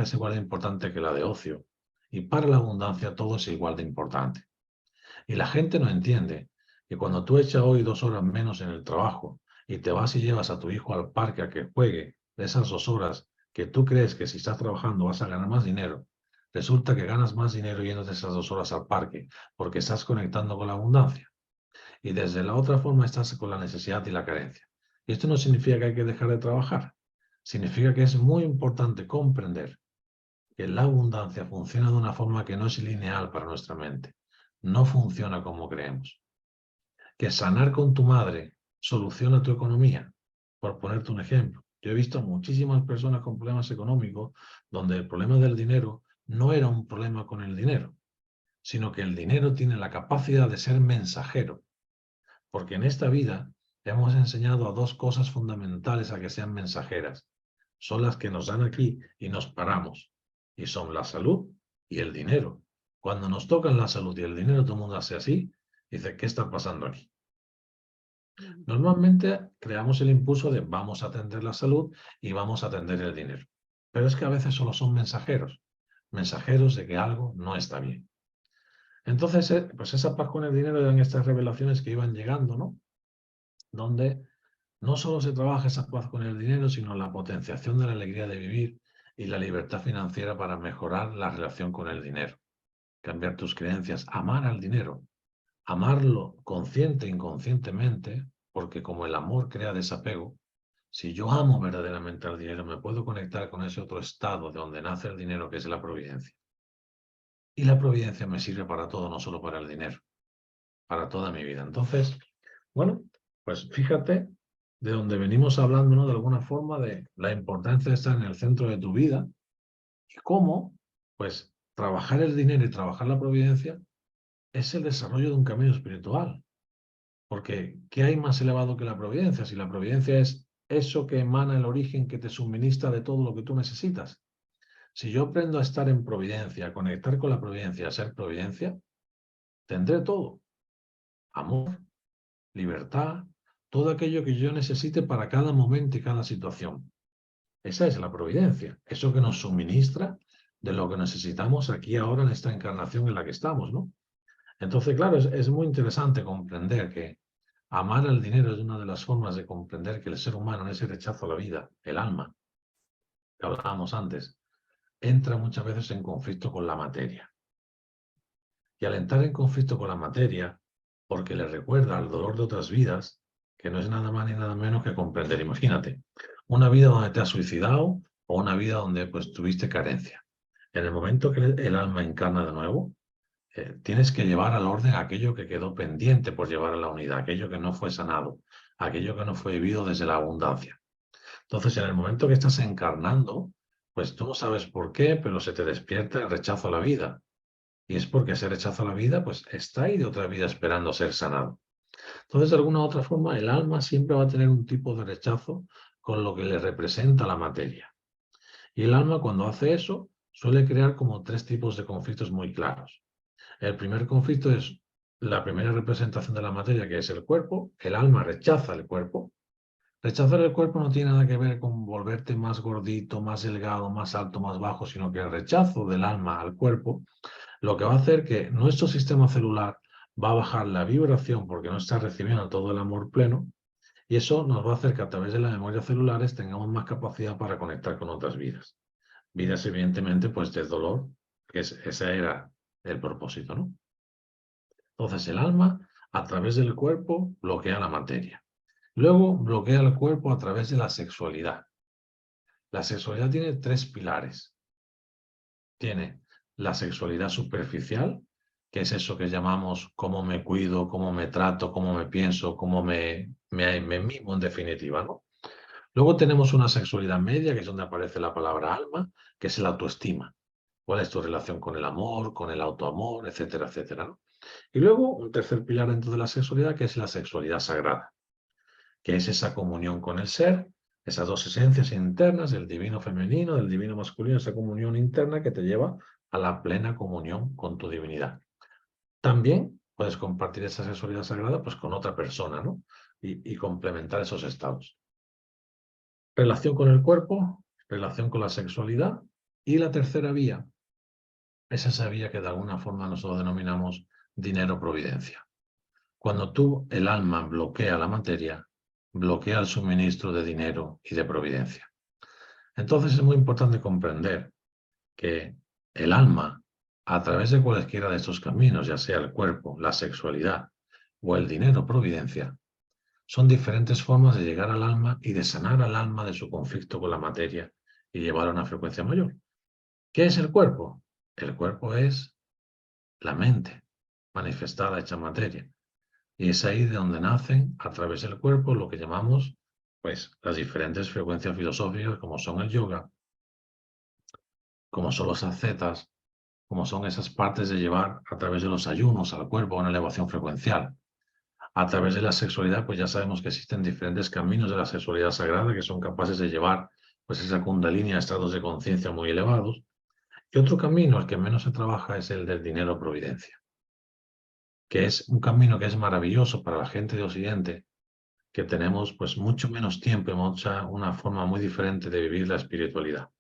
es igual de importante que la de ocio, y para la abundancia todo es igual de importante. Y la gente no entiende que cuando tú echas hoy 2 horas menos en el trabajo y te vas y llevas a tu hijo al parque a que juegue, de esas 2 horas que tú crees que si estás trabajando vas a ganar más dinero, resulta que ganas más dinero yéndote esas 2 horas al parque, porque estás conectando con la abundancia. Y desde la otra forma estás con la necesidad y la carencia. Y esto no significa que hay que dejar de trabajar. Significa que es muy importante comprender que la abundancia funciona de una forma que no es lineal para nuestra mente. No funciona como creemos. Que sanar con tu madre soluciona tu economía, por ponerte un ejemplo. Yo he visto muchísimas personas con problemas económicos donde el problema del dinero no era un problema con el dinero, sino que el dinero tiene la capacidad de ser mensajero. Porque en esta vida hemos enseñado a 2 cosas fundamentales a que sean mensajeras. Son las que nos dan aquí y nos paramos. Y son la salud y el dinero. Cuando nos tocan la salud y el dinero, todo el mundo hace así. Dice, ¿qué está pasando aquí? Normalmente creamos el impulso de vamos a atender la salud y vamos a atender el dinero. Pero es que a veces solo son mensajeros. Mensajeros de que algo no está bien. Entonces, pues esa paz con el dinero eran estas revelaciones que iban llegando, ¿no? Donde no solo se trabaja esa paz con el dinero, sino la potenciación de la alegría de vivir y la libertad financiera para mejorar la relación con el dinero. Cambiar tus creencias, amar al dinero, amarlo consciente e inconscientemente, porque como el amor crea desapego, si yo amo verdaderamente al dinero, me puedo conectar con ese otro estado de donde nace el dinero, que es la providencia. Y la providencia me sirve para todo, no solo para el dinero, para toda mi vida. Entonces, bueno, pues fíjate de donde venimos hablando, ¿no? De alguna forma, de la importancia de estar en el centro de tu vida y cómo, pues, trabajar el dinero y trabajar la providencia es el desarrollo de un camino espiritual. Porque, ¿qué hay más elevado que la providencia? Si la providencia es eso que emana el origen que te suministra de todo lo que tú necesitas. Si yo aprendo a estar en providencia, a conectar con la providencia, a ser providencia, tendré todo. Amor, libertad, todo aquello que yo necesite para cada momento y cada situación. Esa es la providencia, eso que nos suministra de lo que necesitamos aquí ahora en esta encarnación en la que estamos, ¿no? Entonces, claro, es muy interesante comprender que amar al dinero es una de las formas de comprender que el ser humano en ese rechazo a la vida, el alma, que hablábamos antes, entra muchas veces en conflicto con la materia. Y al entrar en conflicto con la materia, porque le recuerda al dolor de otras vidas, que no es nada más ni nada menos que comprender. Imagínate, una vida donde te has suicidado o una vida donde pues tuviste carencia. En el momento que el alma encarna de nuevo, tienes que llevar al orden aquello que quedó pendiente por llevar a la unidad, aquello que no fue sanado, aquello que no fue vivido desde la abundancia. Entonces, en el momento que estás encarnando, pues tú no sabes por qué, pero se te despierta el rechazo a la vida. Y es porque ese rechazo a la vida, pues está ahí de otra vida esperando ser sanado. Entonces, de alguna u otra forma, el alma siempre va a tener un tipo de rechazo con lo que le representa la materia. Y el alma, cuando hace eso, suele crear como 3 tipos de conflictos muy claros. El primer conflicto es la primera representación de la materia, que es el cuerpo. El alma rechaza el cuerpo. Rechazar el cuerpo no tiene nada que ver con volverte más gordito, más delgado, más alto, más bajo, sino que el rechazo del alma al cuerpo lo que va a hacer que nuestro sistema celular va a bajar la vibración porque no está recibiendo todo el amor pleno y eso nos va a hacer que a través de las memorias celulares tengamos más capacidad para conectar con otras vidas. Vidas evidentemente pues de dolor, que ese era el propósito, ¿no? Entonces el alma a través del cuerpo bloquea la materia. Luego bloquea el cuerpo a través de la sexualidad. La sexualidad tiene 3 pilares. Tiene la sexualidad superficial, que es eso que llamamos cómo me cuido, cómo me trato, cómo me pienso, cómo me mimo en definitiva, ¿no? Luego tenemos una sexualidad media, que es donde aparece la palabra alma, que es la autoestima. ¿Cuál es tu relación con el amor, con el autoamor, etcétera, etcétera, ¿no? Y luego un tercer pilar dentro de la sexualidad, que es la sexualidad sagrada, que es esa comunión con el ser, esas 2 esencias internas, del divino femenino, del divino masculino, esa comunión interna que te lleva a la plena comunión con tu divinidad. También puedes compartir esa sexualidad sagrada pues, con otra persona, ¿no? Y complementar esos estados. Relación con el cuerpo, relación con la sexualidad y la tercera vía es esa vía que de alguna forma nosotros denominamos dinero-providencia. Cuando el alma bloquea la materia, bloquea el suministro de dinero y de providencia. Entonces es muy importante comprender que el alma, a través de cualesquiera de estos caminos, ya sea el cuerpo, la sexualidad o el dinero, providencia, son diferentes formas de llegar al alma y de sanar al alma de su conflicto con la materia y llevarla a una frecuencia mayor. ¿Qué es el cuerpo? El cuerpo es la mente manifestada, hecha materia. Y es ahí de donde nacen, a través del cuerpo, lo que llamamos pues, las diferentes frecuencias filosóficas, como son el yoga, como son los ascetas, como son esas partes de llevar a través de los ayunos al cuerpo una elevación frecuencial. A través de la sexualidad, pues ya sabemos que existen diferentes caminos de la sexualidad sagrada que son capaces de llevar pues esa kundalini a estados de conciencia muy elevados. Y otro camino, el que menos se trabaja, es el del dinero providencia, que es un camino que es maravilloso para la gente de Occidente, que tenemos pues mucho menos tiempo y una forma muy diferente de vivir la espiritualidad.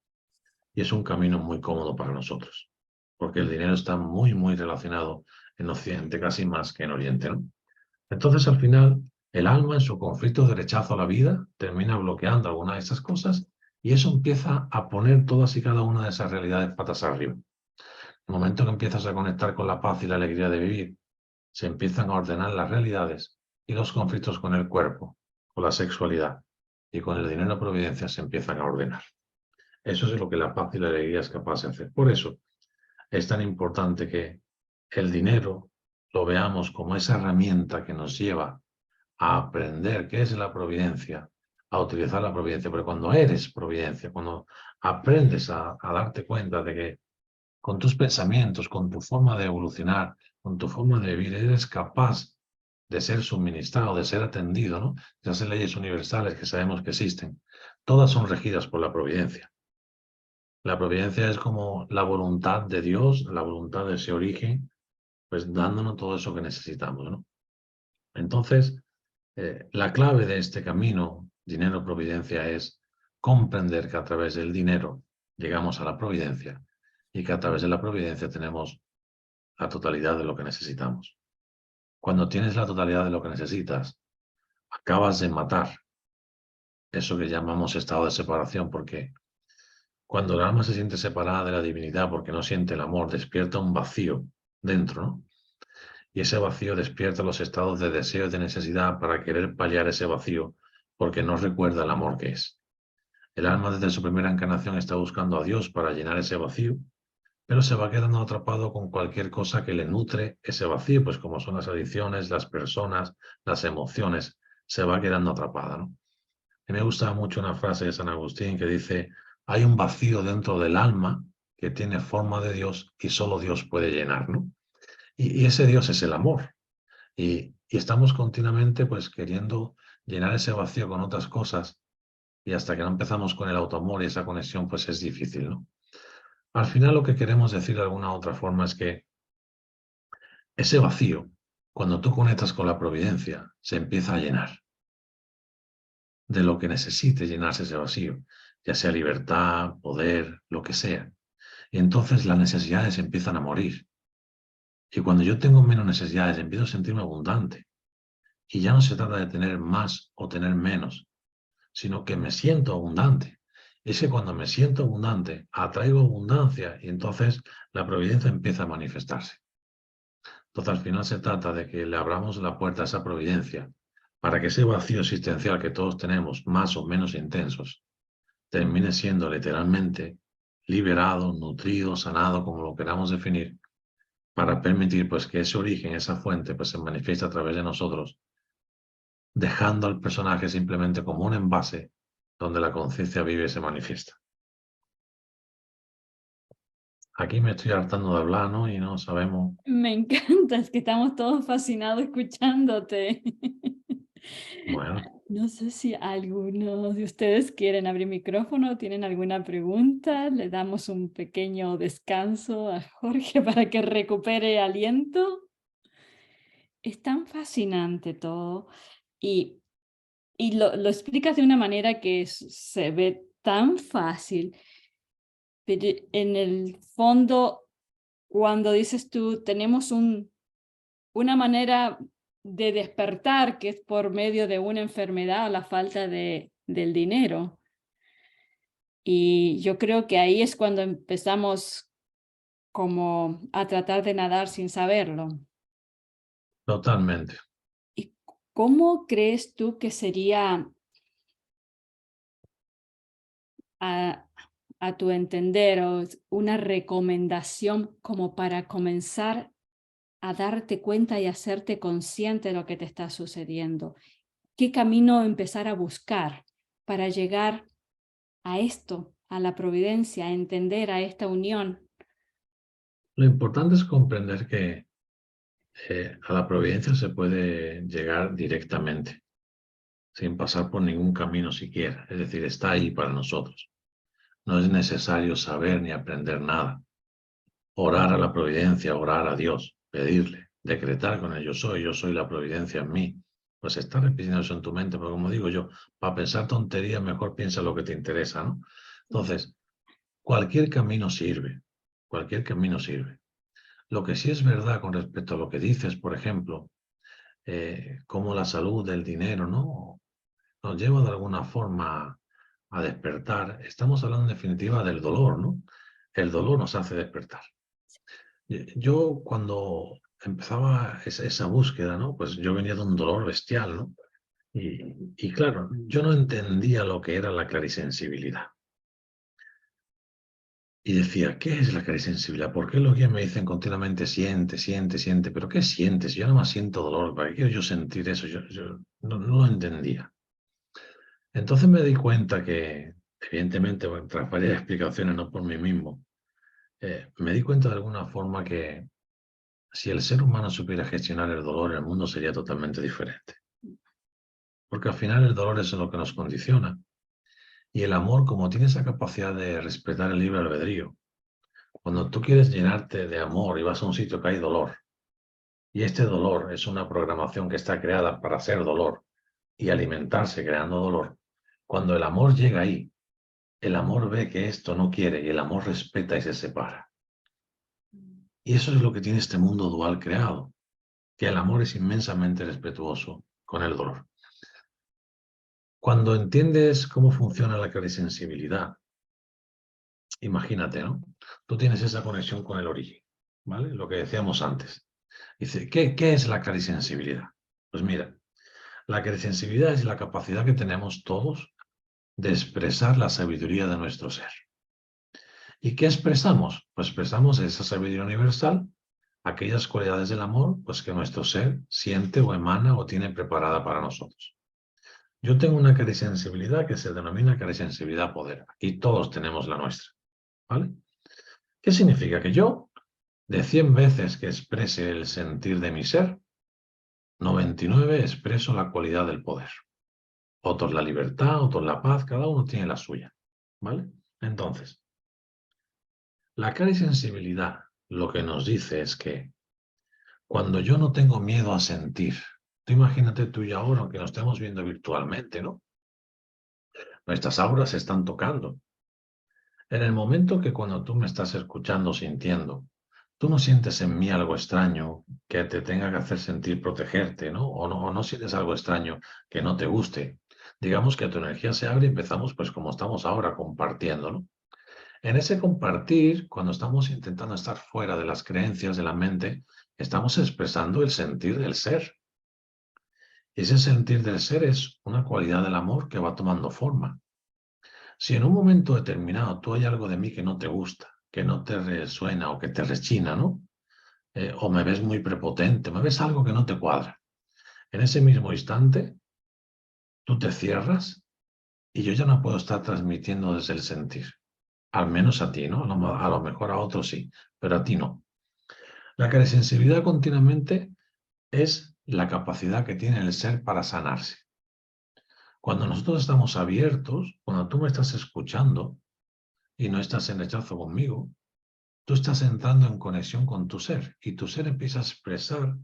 Y es un camino muy cómodo para nosotros, porque el dinero está muy, muy relacionado en Occidente, casi más que en Oriente, ¿no? Entonces, al final, el alma en su conflicto de rechazo a la vida termina bloqueando alguna de esas cosas y eso empieza a poner todas y cada una de esas realidades patas arriba. El momento que empiezas a conectar con la paz y la alegría de vivir, se empiezan a ordenar las realidades y los conflictos con el cuerpo, con la sexualidad y con el dinero de providencia se empiezan a ordenar. Eso es lo que la paz y la alegría es capaz de hacer. Por eso es tan importante que el dinero lo veamos como esa herramienta que nos lleva a aprender qué es la providencia, a utilizar la providencia. Pero cuando eres providencia, cuando aprendes a darte cuenta de que con tus pensamientos, con tu forma de evolucionar, con tu forma de vivir, eres capaz de ser suministrado, de ser atendido, ¿no? Esas leyes universales que sabemos que existen, todas son regidas por la providencia. La providencia es como la voluntad de Dios, la voluntad de ese origen, pues dándonos todo eso que necesitamos, ¿no? Entonces, la clave de este camino, dinero-providencia, es comprender que a través del dinero llegamos a la providencia y que a través de la providencia tenemos la totalidad de lo que necesitamos. Cuando tienes la totalidad de lo que necesitas, acabas de matar eso que llamamos estado de separación, porque cuando el alma se siente separada de la divinidad porque no siente el amor, despierta un vacío dentro, ¿no? Y ese vacío despierta los estados de deseo y de necesidad para querer paliar ese vacío porque no recuerda el amor que es. El alma desde su primera encarnación está buscando a Dios para llenar ese vacío, pero se va quedando atrapado con cualquier cosa que le nutre ese vacío, pues como son las adicciones, las personas, las emociones, se va quedando atrapada, ¿no? A mí me gusta mucho una frase de San Agustín que dice, hay un vacío dentro del alma que tiene forma de Dios y solo Dios puede llenar, ¿no? Y ese Dios es el amor. Y estamos continuamente pues queriendo llenar ese vacío con otras cosas y hasta que no empezamos con el autoamor y esa conexión pues es difícil, ¿no? Al final lo que queremos decir de alguna otra forma es que ese vacío, cuando tú conectas con la providencia, se empieza a llenar de lo que necesite llenarse ese vacío, ya sea libertad, poder, lo que sea. Y entonces las necesidades empiezan a morir. Y cuando yo tengo menos necesidades, empiezo a sentirme abundante. Y ya no se trata de tener más o tener menos, sino que me siento abundante. Es que cuando me siento abundante, atraigo abundancia y entonces la providencia empieza a manifestarse. Entonces, al final se trata de que le abramos la puerta a esa providencia para que ese vacío existencial que todos tenemos, más o menos intensos, termine siendo literalmente liberado, nutrido, sanado, como lo queramos definir, para permitir pues que ese origen, esa fuente, pues se manifieste a través de nosotros, dejando al personaje simplemente como un envase donde la conciencia vive y se manifiesta. Aquí me estoy hartando de hablar, ¿no? Y no sabemos. Me encanta, es que estamos todos fascinados escuchándote. Bueno, No sé si alguno de ustedes quieren abrir micrófono, tienen alguna pregunta. Le damos un pequeño descanso a Jorge para que recupere aliento. Es tan fascinante todo y lo explicas de una manera que se ve tan fácil, pero en el fondo, cuando dices tú, tenemos una manera de despertar que es por medio de una enfermedad o la falta del dinero. Y yo creo que ahí es cuando empezamos como a tratar de nadar sin saberlo. Totalmente. ¿Y cómo crees tú que sería, a, a tu entender, o una recomendación como para comenzar a darte cuenta y hacerte consciente de lo que te está sucediendo? ¿Qué camino empezar a buscar para llegar a esto, a la providencia, a entender a esta unión? Lo importante es comprender que a la providencia se puede llegar directamente, sin pasar por ningún camino siquiera. Es decir, está ahí para nosotros. No es necesario saber ni aprender nada. Orar a la providencia, orar a Dios, pedirle, decretar con el yo soy la providencia en mí. Pues está repitiendo eso en tu mente, pero como digo yo, para pensar tonterías mejor piensa lo que te interesa, ¿no? Entonces, cualquier camino sirve, cualquier camino sirve. Lo que sí es verdad con respecto a lo que dices, por ejemplo, cómo la salud, el dinero, ¿no? Nos lleva de alguna forma a despertar. Estamos hablando en definitiva del dolor, ¿no? El dolor nos hace despertar. Yo cuando empezaba esa búsqueda, ¿no? Pues yo venía de un dolor bestial, ¿no? Y claro, yo no entendía lo que era la clarisensibilidad. Y decía, ¿qué es la clarisensibilidad? ¿Por qué los guías me dicen continuamente siente, siente, siente? ¿Pero qué sientes? Yo nada más siento dolor. ¿Para qué quiero yo sentir eso? Yo no lo entendía. Entonces me di cuenta que, evidentemente, bueno, tras varias explicaciones, no por mí mismo, me di cuenta de alguna forma que si el ser humano supiera gestionar el dolor, el mundo sería totalmente diferente. Porque al final el dolor es lo que nos condiciona. Y el amor, como tiene esa capacidad de respetar el libre albedrío, cuando tú quieres llenarte de amor y vas a un sitio que hay dolor, y este dolor es una programación que está creada para hacer dolor y alimentarse creando dolor, cuando el amor llega ahí, el amor ve que esto no quiere y el amor respeta y se separa. Y eso es lo que tiene este mundo dual creado, que el amor es inmensamente respetuoso con el dolor. Cuando entiendes cómo funciona la clarisensibilidad, imagínate, ¿no? Tú tienes esa conexión con el origen, ¿vale? Lo que decíamos antes. Dice, ¿qué es la clarisensibilidad? Pues mira, la clarisensibilidad es la capacidad que tenemos todos de expresar la sabiduría de nuestro ser. ¿Y qué expresamos? Pues expresamos esa sabiduría universal, aquellas cualidades del amor, pues que nuestro ser siente o emana o tiene preparada para nosotros. Yo tengo una clarisensibilidad que se denomina clarisensibilidad poder, y todos tenemos la nuestra, ¿vale? ¿Qué significa? Que yo, de 100 veces que exprese el sentir de mi ser, 99 expreso la cualidad del poder. Otros la libertad, otros la paz, cada uno tiene la suya, ¿vale? Entonces, la clarisensibilidad lo que nos dice es que cuando yo no tengo miedo a sentir, tú imagínate tú y ahora, aunque nos estemos viendo virtualmente, ¿no? Nuestras auras se están tocando. En el momento que cuando tú me estás escuchando, sintiendo, tú no sientes en mí algo extraño que te tenga que hacer sentir protegerte, ¿no? O no sientes algo extraño que no te guste. Digamos que tu energía se abre y empezamos pues como estamos ahora, compartiendo, ¿no? En ese compartir, cuando estamos intentando estar fuera de las creencias de la mente, estamos expresando el sentir del ser. Y ese sentir del ser es una cualidad del amor que va tomando forma. Si en un momento determinado tú hay algo de mí que no te gusta, que no te resuena o que te rechina, ¿no? O me ves muy prepotente, me ves algo que no te cuadra. En ese mismo instante, tú te cierras y yo ya no puedo estar transmitiendo desde el sentir. Al menos a ti, ¿no? A lo mejor a otros sí, pero a ti no. La clarisensibilidad continuamente es la capacidad que tiene el ser para sanarse. Cuando nosotros estamos abiertos, cuando tú me estás escuchando y no estás en rechazo conmigo, tú estás entrando en conexión con tu ser y tu ser empieza a expresar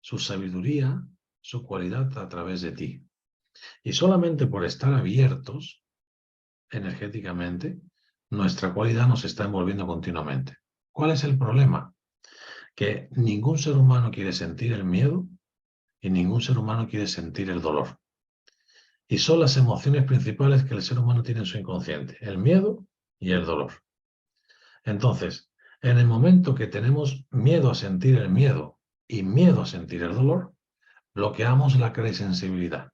su sabiduría, su cualidad a través de ti. Y solamente por estar abiertos energéticamente, nuestra cualidad nos está envolviendo continuamente. ¿Cuál es el problema? Que ningún ser humano quiere sentir el miedo y ningún ser humano quiere sentir el dolor. Y son las emociones principales que el ser humano tiene en su inconsciente, el miedo y el dolor. Entonces, en el momento que tenemos miedo a sentir el miedo y miedo a sentir el dolor, bloqueamos la sensibilidad.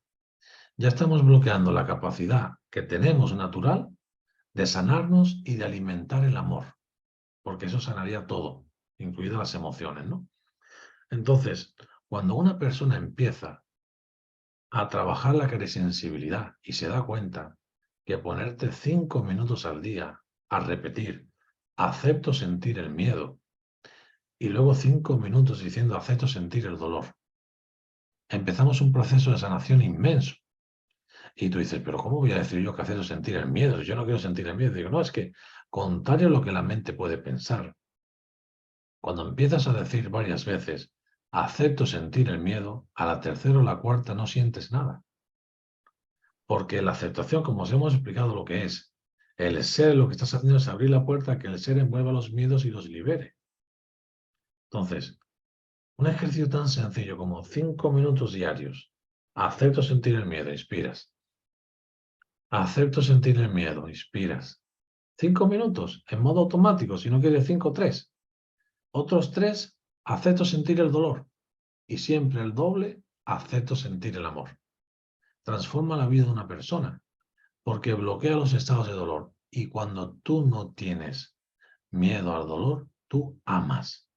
Ya estamos bloqueando la capacidad que tenemos natural de sanarnos y de alimentar el amor, porque eso sanaría todo, incluidas las emociones, ¿no? Entonces, cuando una persona empieza a trabajar la sensibilidad y se da cuenta que ponerte 5 minutos al día a repetir, acepto sentir el miedo, y luego 5 minutos diciendo, acepto sentir el dolor, empezamos un proceso de sanación inmenso. Y tú dices, pero ¿cómo voy a decir yo que acepto sentir el miedo? Yo no quiero sentir el miedo. Digo, no, es que contrario a lo que la mente puede pensar, cuando empiezas a decir varias veces, acepto sentir el miedo, a la tercera o la cuarta no sientes nada. Porque la aceptación, como os hemos explicado lo que es, el ser, lo que estás haciendo es abrir la puerta a que el ser envuelva los miedos y los libere. Entonces, un ejercicio tan sencillo como 5 minutos diarios. Acepto sentir el miedo, inspiras. Acepto sentir el miedo, inspiras. 5 minutos, en modo automático, si no quieres 5, 3. Otros 3, acepto sentir el dolor. Y siempre el doble, acepto sentir el amor. Transforma la vida de una persona, porque bloquea los estados de dolor. Y cuando tú no tienes miedo al dolor, tú amas.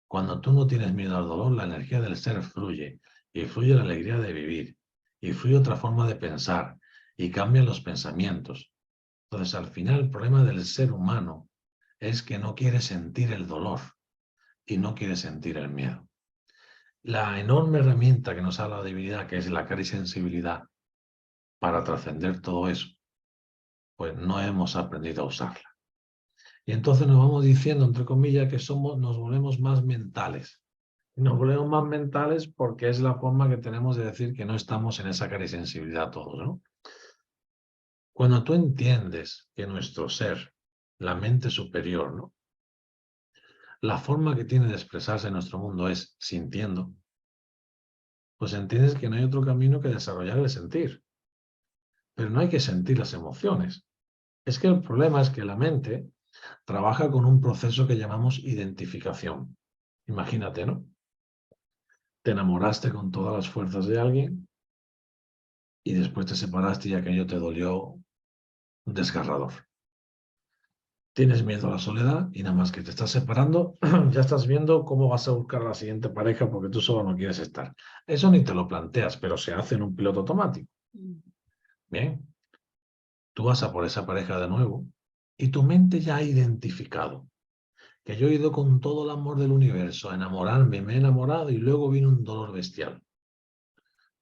Cuando tú no tienes miedo al dolor, la energía del ser fluye, y fluye la alegría de vivir, y fluye otra forma de pensar, y cambian los pensamientos. Entonces, al final, el problema del ser humano es que no quiere sentir el dolor y no quiere sentir el miedo. La enorme herramienta que nos da la divinidad, que es la sensibilidad, para trascender todo eso, pues no hemos aprendido a usarla. Y entonces nos vamos diciendo, entre comillas, que nos volvemos más mentales. Y nos volvemos más mentales porque es la forma que tenemos de decir que no estamos en esa sensibilidad todos, ¿no? Cuando tú entiendes que nuestro ser, la mente superior, ¿no?, la forma que tiene de expresarse en nuestro mundo es sintiendo, pues entiendes que no hay otro camino que desarrollar el sentir. Pero no hay que sentir las emociones. Es que el problema es que la mente trabaja con un proceso que llamamos identificación. Imagínate, ¿no? Te enamoraste con todas las fuerzas de alguien y después te separaste y aquello te dolió desgarrador. Tienes miedo a la soledad y nada más que te estás separando, ya estás viendo cómo vas a buscar a la siguiente pareja porque tú solo no quieres estar. Eso ni te lo planteas, pero se hace en un piloto automático. Bien, tú vas a por esa pareja de nuevo y tu mente ya ha identificado que yo he ido con todo el amor del universo a enamorarme, me he enamorado y luego vino un dolor bestial.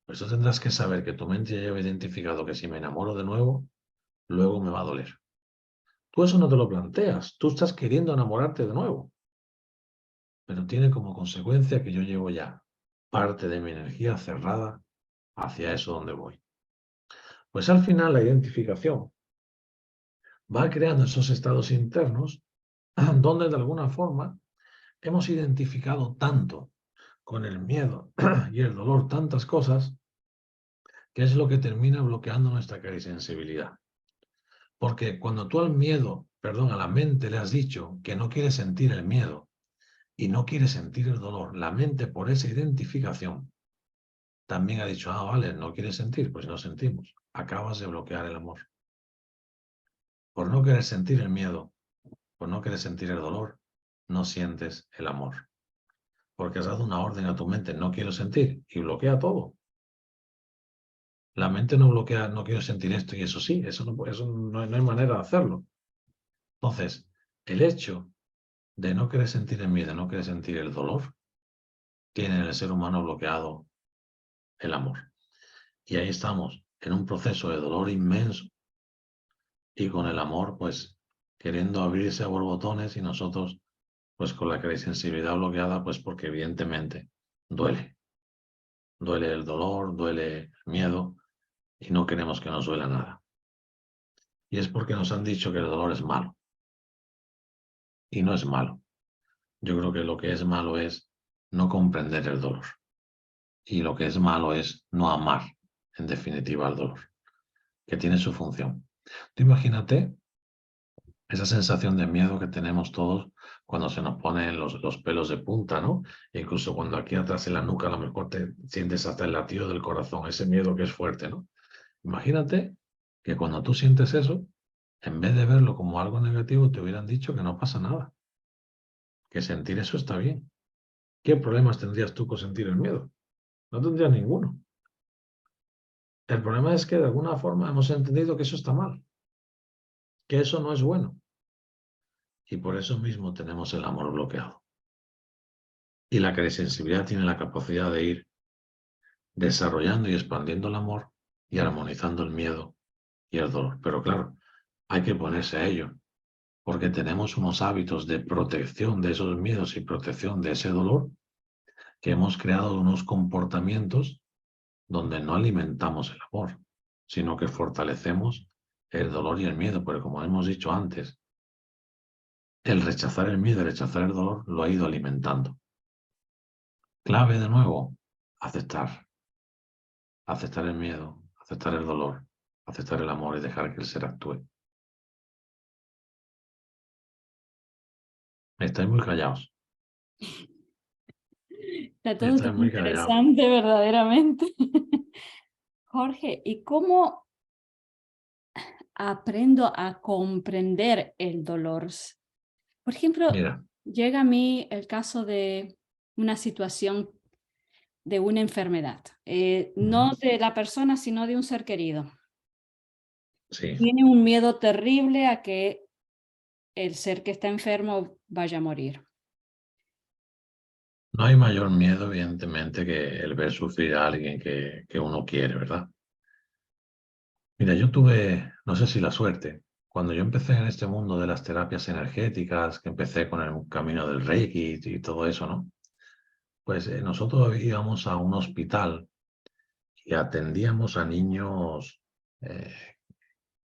Por eso tendrás que saber que tu mente ya lleva identificado que si me enamoro de nuevo, luego me va a doler. Tú eso no te lo planteas, tú estás queriendo enamorarte de nuevo. Pero tiene como consecuencia que yo llevo ya parte de mi energía cerrada hacia eso donde voy. Pues al final la identificación va creando esos estados internos donde de alguna forma hemos identificado tanto con el miedo y el dolor tantas cosas que es lo que termina bloqueando nuestra sensibilidad. Porque cuando tú a la mente le has dicho que no quiere sentir el miedo y no quiere sentir el dolor, la mente por esa identificación también ha dicho, vale, no quieres sentir, pues no sentimos. Acabas de bloquear el amor. Por no querer sentir el miedo, por no querer sentir el dolor, no sientes el amor. Porque has dado una orden a tu mente, no quiero sentir, y bloquea todo. La mente no bloquea, no quiero sentir esto y eso sí, eso no hay manera de hacerlo. Entonces, el hecho de no querer sentir el miedo, no querer sentir el dolor, tiene en el ser humano bloqueado el amor. Y ahí estamos, en un proceso de dolor inmenso, y con el amor, pues, queriendo abrirse a borbotones y nosotros, pues, con la sensibilidad bloqueada, pues, porque evidentemente duele. Duele el dolor, duele el miedo, y no queremos que nos duela nada. Y es porque nos han dicho que el dolor es malo. Y no es malo. Yo creo que lo que es malo es no comprender el dolor. Y lo que es malo es no amar en definitiva, al dolor, que tiene su función. Tú imagínate esa sensación de miedo que tenemos todos cuando se nos ponen los pelos de punta, ¿no? E incluso cuando aquí atrás en la nuca a lo mejor te sientes hasta el latido del corazón, ese miedo que es fuerte, ¿no? Imagínate que cuando tú sientes eso, en vez de verlo como algo negativo, te hubieran dicho que no pasa nada, que sentir eso está bien. ¿Qué problemas tendrías tú con sentir el miedo? No tendrías ninguno. El problema es que de alguna forma hemos entendido que eso está mal, que eso no es bueno. Y por eso mismo tenemos el amor bloqueado. Y la sensibilidad tiene la capacidad de ir desarrollando y expandiendo el amor y armonizando el miedo y el dolor. Pero claro, hay que ponerse a ello, porque tenemos unos hábitos de protección de esos miedos y protección de ese dolor, que hemos creado unos comportamientos donde no alimentamos el amor, sino que fortalecemos el dolor y el miedo, porque como hemos dicho antes, el rechazar el miedo, el rechazar el dolor, lo ha ido alimentando. Clave de nuevo, aceptar. Aceptar el miedo, aceptar el dolor, aceptar el amor y dejar que el ser actúe. Estáis muy callados. Está todo Estáis tan muy callados. interesante, verdaderamente. Jorge, ¿y cómo aprendo a comprender el dolor? Por ejemplo, Mira, llega a mí el caso de una situación de una enfermedad, no de la persona, sino de un ser querido. sí. Tiene un miedo terrible a que el ser que está enfermo vaya a morir. No hay mayor miedo, evidentemente, que el ver sufrir a alguien que uno quiere, ¿verdad? Mira, yo tuve, no sé si la suerte, cuando yo empecé en este mundo de las terapias energéticas, que empecé con el camino del Reiki y todo eso, ¿no? Pues nosotros íbamos a un hospital y atendíamos a niños eh,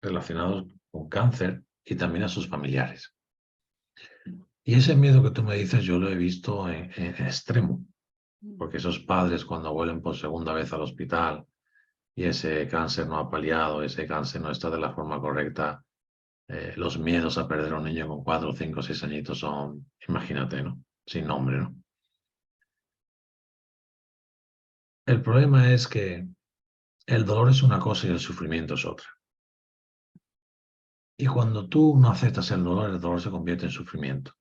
relacionados con cáncer y también a sus familiares. Y ese miedo que tú me dices yo lo he visto en extremo, porque esos padres cuando vuelven por segunda vez al hospital y ese cáncer no ha paliado, ese cáncer no está de la forma correcta, los miedos a perder a un niño con 4, 5, 6 añitos son, imagínate, ¿no? Sin nombre, ¿no? El problema es que el dolor es una cosa y el sufrimiento es otra. Y cuando tú no aceptas el dolor se convierte en sufrimiento.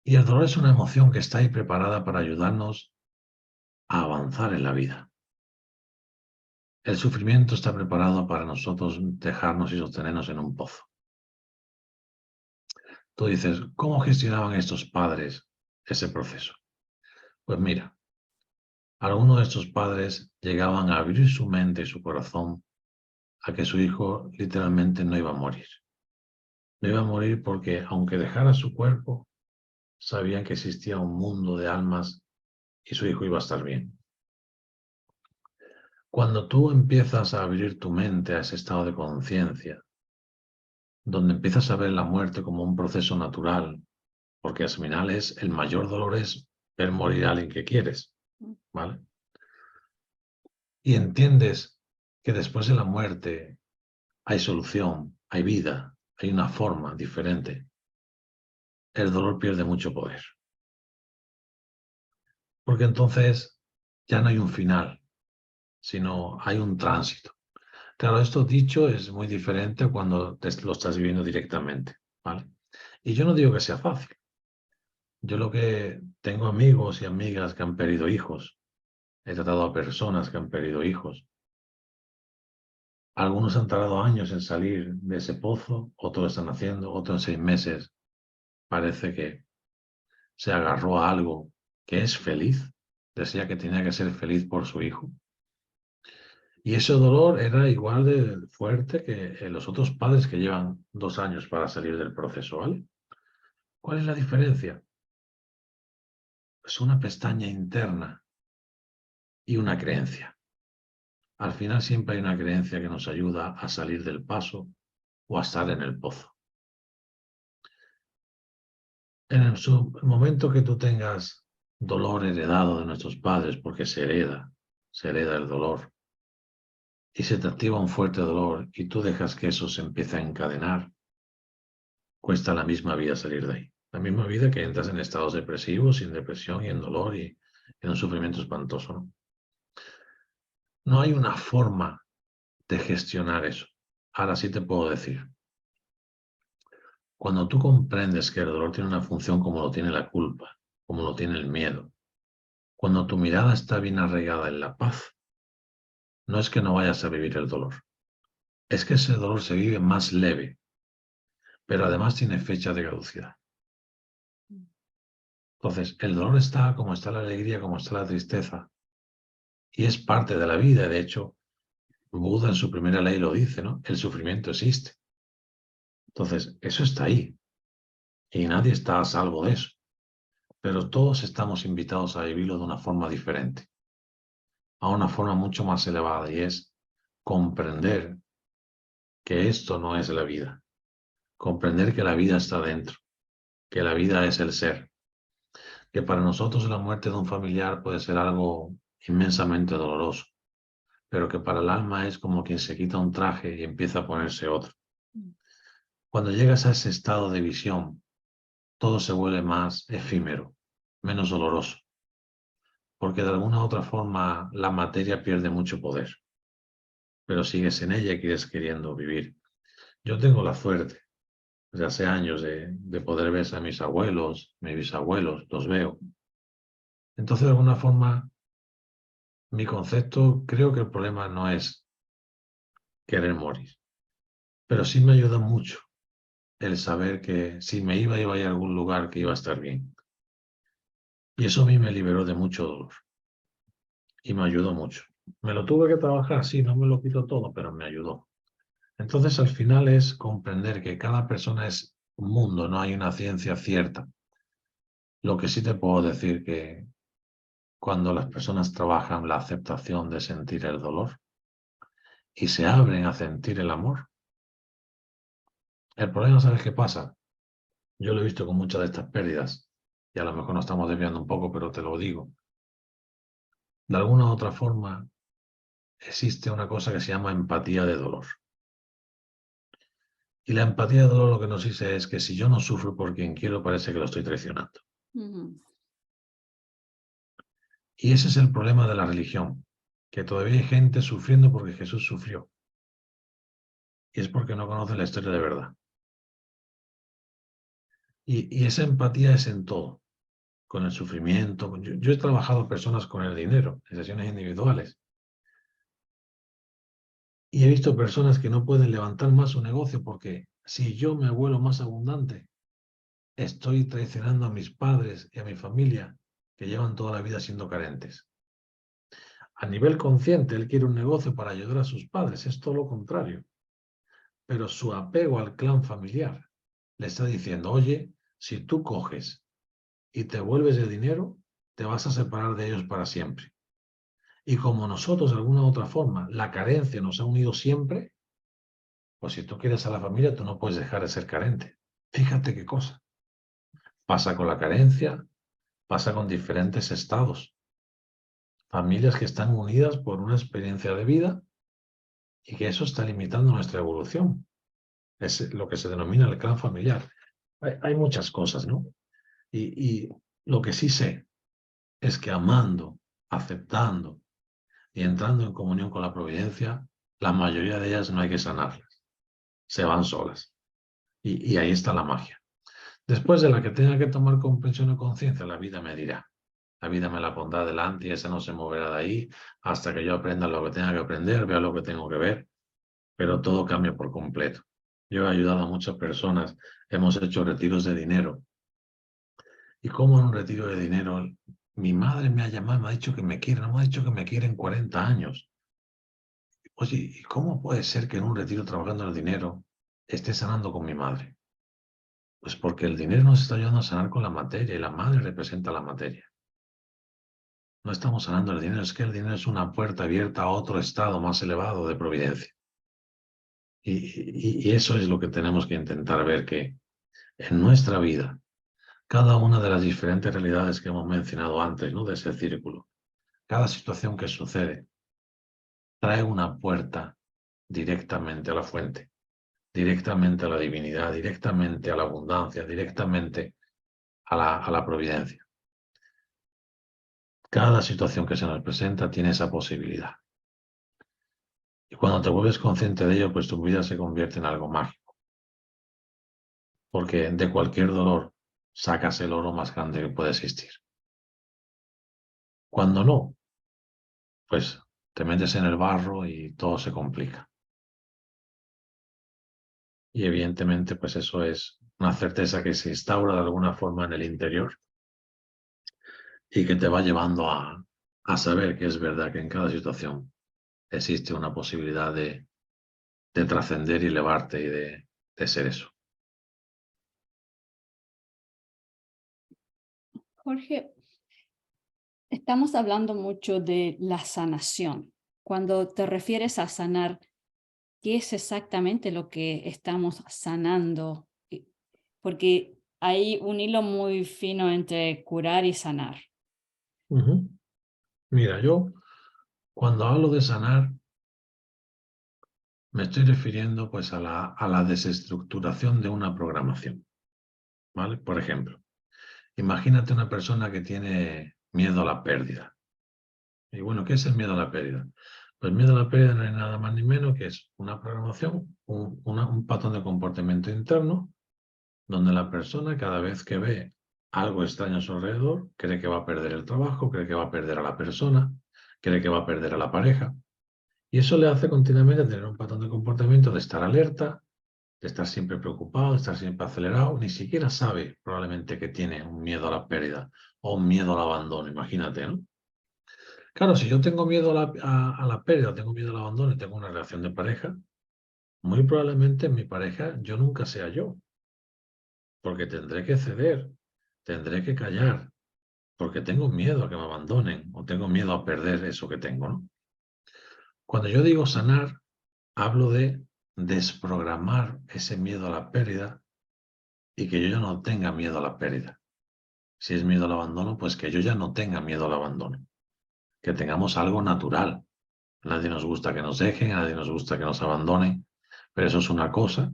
Y el dolor es una emoción que está ahí preparada para ayudarnos a avanzar en la vida. El sufrimiento está preparado para nosotros dejarnos y sostenernos en un pozo. Tú dices, ¿cómo gestionaban estos padres ese proceso? Pues mira, algunos de estos padres llegaban a abrir su mente y su corazón a que su hijo literalmente no iba a morir. No iba a morir porque, aunque dejara su cuerpo, sabían que existía un mundo de almas y su hijo iba a estar bien. Cuando tú empiezas a abrir tu mente a ese estado de conciencia, donde empiezas a ver la muerte como un proceso natural, porque al final el mayor dolor es ver morir a alguien que quieres, ¿vale? Y entiendes que después de la muerte hay solución, hay vida, hay una forma diferente, el dolor pierde mucho poder. Porque entonces ya no hay un final, sino hay un tránsito. Claro, esto dicho es muy diferente cuando lo estás viviendo directamente, ¿vale? Y yo no digo que sea fácil. Yo lo que tengo amigos y amigas que han perdido hijos, he tratado a personas que han perdido hijos. Algunos han tardado años en salir de ese pozo, otros lo están haciendo, otros en 6 meses. Parece que se agarró a algo que es feliz, decía que tenía que ser feliz por su hijo. Y ese dolor era igual de fuerte que los otros padres que llevan 2 años para salir del proceso, ¿vale? ¿Cuál es la diferencia? Es una pestaña interna y una creencia. Al final siempre hay una creencia que nos ayuda a salir del paso o a estar en el pozo. En el momento que tú tengas dolor heredado de nuestros padres, porque se hereda, se hereda el dolor y se te activa un fuerte dolor y tú dejas que eso se empiece a encadenar, cuesta la misma vida salir de ahí. La misma vida que entras en estados depresivos, sin depresión y en dolor y en un sufrimiento espantoso, ¿no? No hay una forma de gestionar eso. Ahora sí te puedo decir, cuando tú comprendes que el dolor tiene una función como lo tiene la culpa, como lo tiene el miedo, cuando tu mirada está bien arraigada en la paz, no es que no vayas a vivir el dolor, es que ese dolor se vive más leve, pero además tiene fecha de caducidad. Entonces, el dolor está como está la alegría, como está la tristeza, y es parte de la vida. De hecho, Buda en su primera ley lo dice, ¿no? El sufrimiento existe. Entonces, eso está ahí, y nadie está a salvo de eso, pero todos estamos invitados a vivirlo de una forma diferente, a una forma mucho más elevada, y es comprender que esto no es la vida, comprender que la vida está dentro, que la vida es el ser, que para nosotros la muerte de un familiar puede ser algo inmensamente doloroso, pero que para el alma es como quien se quita un traje y empieza a ponerse otro. Cuando llegas a ese estado de visión, todo se vuelve más efímero, menos doloroso, porque de alguna u otra forma la materia pierde mucho poder, pero sigues en ella y sigues queriendo vivir. Yo tengo la suerte desde hace años de poder ver a mis abuelos, mis bisabuelos, los veo. Entonces, de alguna forma, mi concepto, creo que el problema no es querer morir, pero sí me ayuda mucho el saber que si me iba a ir a algún lugar que iba a estar bien. Y eso a mí me liberó de mucho dolor y me ayudó mucho. Me lo tuve que trabajar, sí, no me lo quito todo, pero me ayudó. Entonces, al final es comprender que cada persona es un mundo, no hay una ciencia cierta. Lo que sí te puedo decir que cuando las personas trabajan la aceptación de sentir el dolor y se abren a sentir el amor, el problema, ¿sabes qué pasa? Yo lo he visto con muchas de estas pérdidas, y a lo mejor nos estamos desviando un poco, pero te lo digo. De alguna u otra forma, existe una cosa que se llama empatía de dolor. Y la empatía de dolor lo que nos dice es que si yo no sufro por quien quiero, parece que lo estoy traicionando. Y ese es el problema de la religión, que todavía hay gente sufriendo porque Jesús sufrió. Y es porque no conocen la historia de verdad. Y esa empatía es en todo, con el sufrimiento. Yo he trabajado personas con el dinero, en sesiones individuales. Y he visto personas que no pueden levantar más su negocio porque si yo me vuelvo más abundante, estoy traicionando a mis padres y a mi familia que llevan toda la vida siendo carentes. A nivel consciente, él quiere un negocio para ayudar a sus padres, es todo lo contrario. Pero su apego al clan familiar le está diciendo, oye, si tú coges y te vuelves de dinero, te vas a separar de ellos para siempre. Y como nosotros, de alguna u otra forma, la carencia nos ha unido siempre, pues si tú quieres a la familia, tú no puedes dejar de ser carente. Fíjate qué cosa. Pasa con la carencia, pasa con diferentes estados. Familias que están unidas por una experiencia de vida y que eso está limitando nuestra evolución. Es lo que se denomina el clan familiar. Hay muchas cosas, ¿no? Y lo que sí sé es que amando, aceptando y entrando en comunión con la providencia, la mayoría de ellas no hay que sanarlas. Se van solas. Y ahí está la magia. Después de la que tenga que tomar comprensión o conciencia, la vida me dirá. La vida me la pondrá delante y esa no se moverá de ahí hasta que yo aprenda lo que tenga que aprender, vea lo que tengo que ver, pero todo cambia por completo. Yo he ayudado a muchas personas, hemos hecho retiros de dinero. Y como en un retiro de dinero, mi madre me ha llamado, me ha dicho que me quiere, no me ha dicho que me quiere en 40 años. Oye, ¿y cómo puede ser que en un retiro trabajando el dinero esté sanando con mi madre? Pues porque el dinero nos está ayudando a sanar con la materia y la madre representa la materia. No estamos sanando el dinero, es que el dinero es una puerta abierta a otro estado más elevado de providencia. Y eso es lo que tenemos que intentar ver, que en nuestra vida, cada una de las diferentes realidades que hemos mencionado antes, ¿no? De ese círculo, cada situación que sucede trae una puerta directamente a la fuente, directamente a la divinidad, directamente a la abundancia, directamente a la providencia. Cada situación que se nos presenta tiene esa posibilidad. Y cuando te vuelves consciente de ello, pues tu vida se convierte en algo mágico. Porque de cualquier dolor sacas el oro más grande que puede existir. Cuando no, pues te metes en el barro y todo se complica. Y evidentemente, pues eso es una certeza que se instaura de alguna forma en el interior y que te va llevando a saber que es verdad que en cada situación existe una posibilidad de trascender y elevarte y de ser eso. Jorge, estamos hablando mucho de la sanación. Cuando te refieres a sanar, ¿qué es exactamente lo que estamos sanando? Porque hay un hilo muy fino entre curar y sanar. Mira, yo cuando hablo de sanar, me estoy refiriendo pues a la desestructuración de una programación, ¿vale? Por ejemplo, imagínate una persona que tiene miedo a la pérdida. Y bueno, ¿qué es el miedo a la pérdida? Pues el miedo a la pérdida no es nada más ni menos que es una programación, un patrón de comportamiento interno, donde la persona cada vez que ve algo extraño a su alrededor, cree que va a perder el trabajo, cree que va a perder a la persona, cree que va a perder a la pareja. Y eso le hace continuamente tener un patrón de comportamiento de estar alerta, de estar siempre preocupado, de estar siempre acelerado. Ni siquiera sabe probablemente que tiene un miedo a la pérdida o un miedo al abandono, imagínate, ¿no? Claro, si yo tengo miedo a la pérdida, tengo miedo al abandono y tengo una relación de pareja, muy probablemente en mi pareja yo nunca sea yo, porque tendré que ceder, tendré que callar, porque tengo miedo a que me abandonen o tengo miedo a perder eso que tengo, ¿no? Cuando yo digo sanar, hablo de desprogramar ese miedo a la pérdida y que yo ya no tenga miedo a la pérdida. Si es miedo al abandono, pues que yo ya no tenga miedo al abandono, que tengamos algo natural. A nadie nos gusta que nos dejen, a nadie nos gusta que nos abandonen, pero eso es una cosa.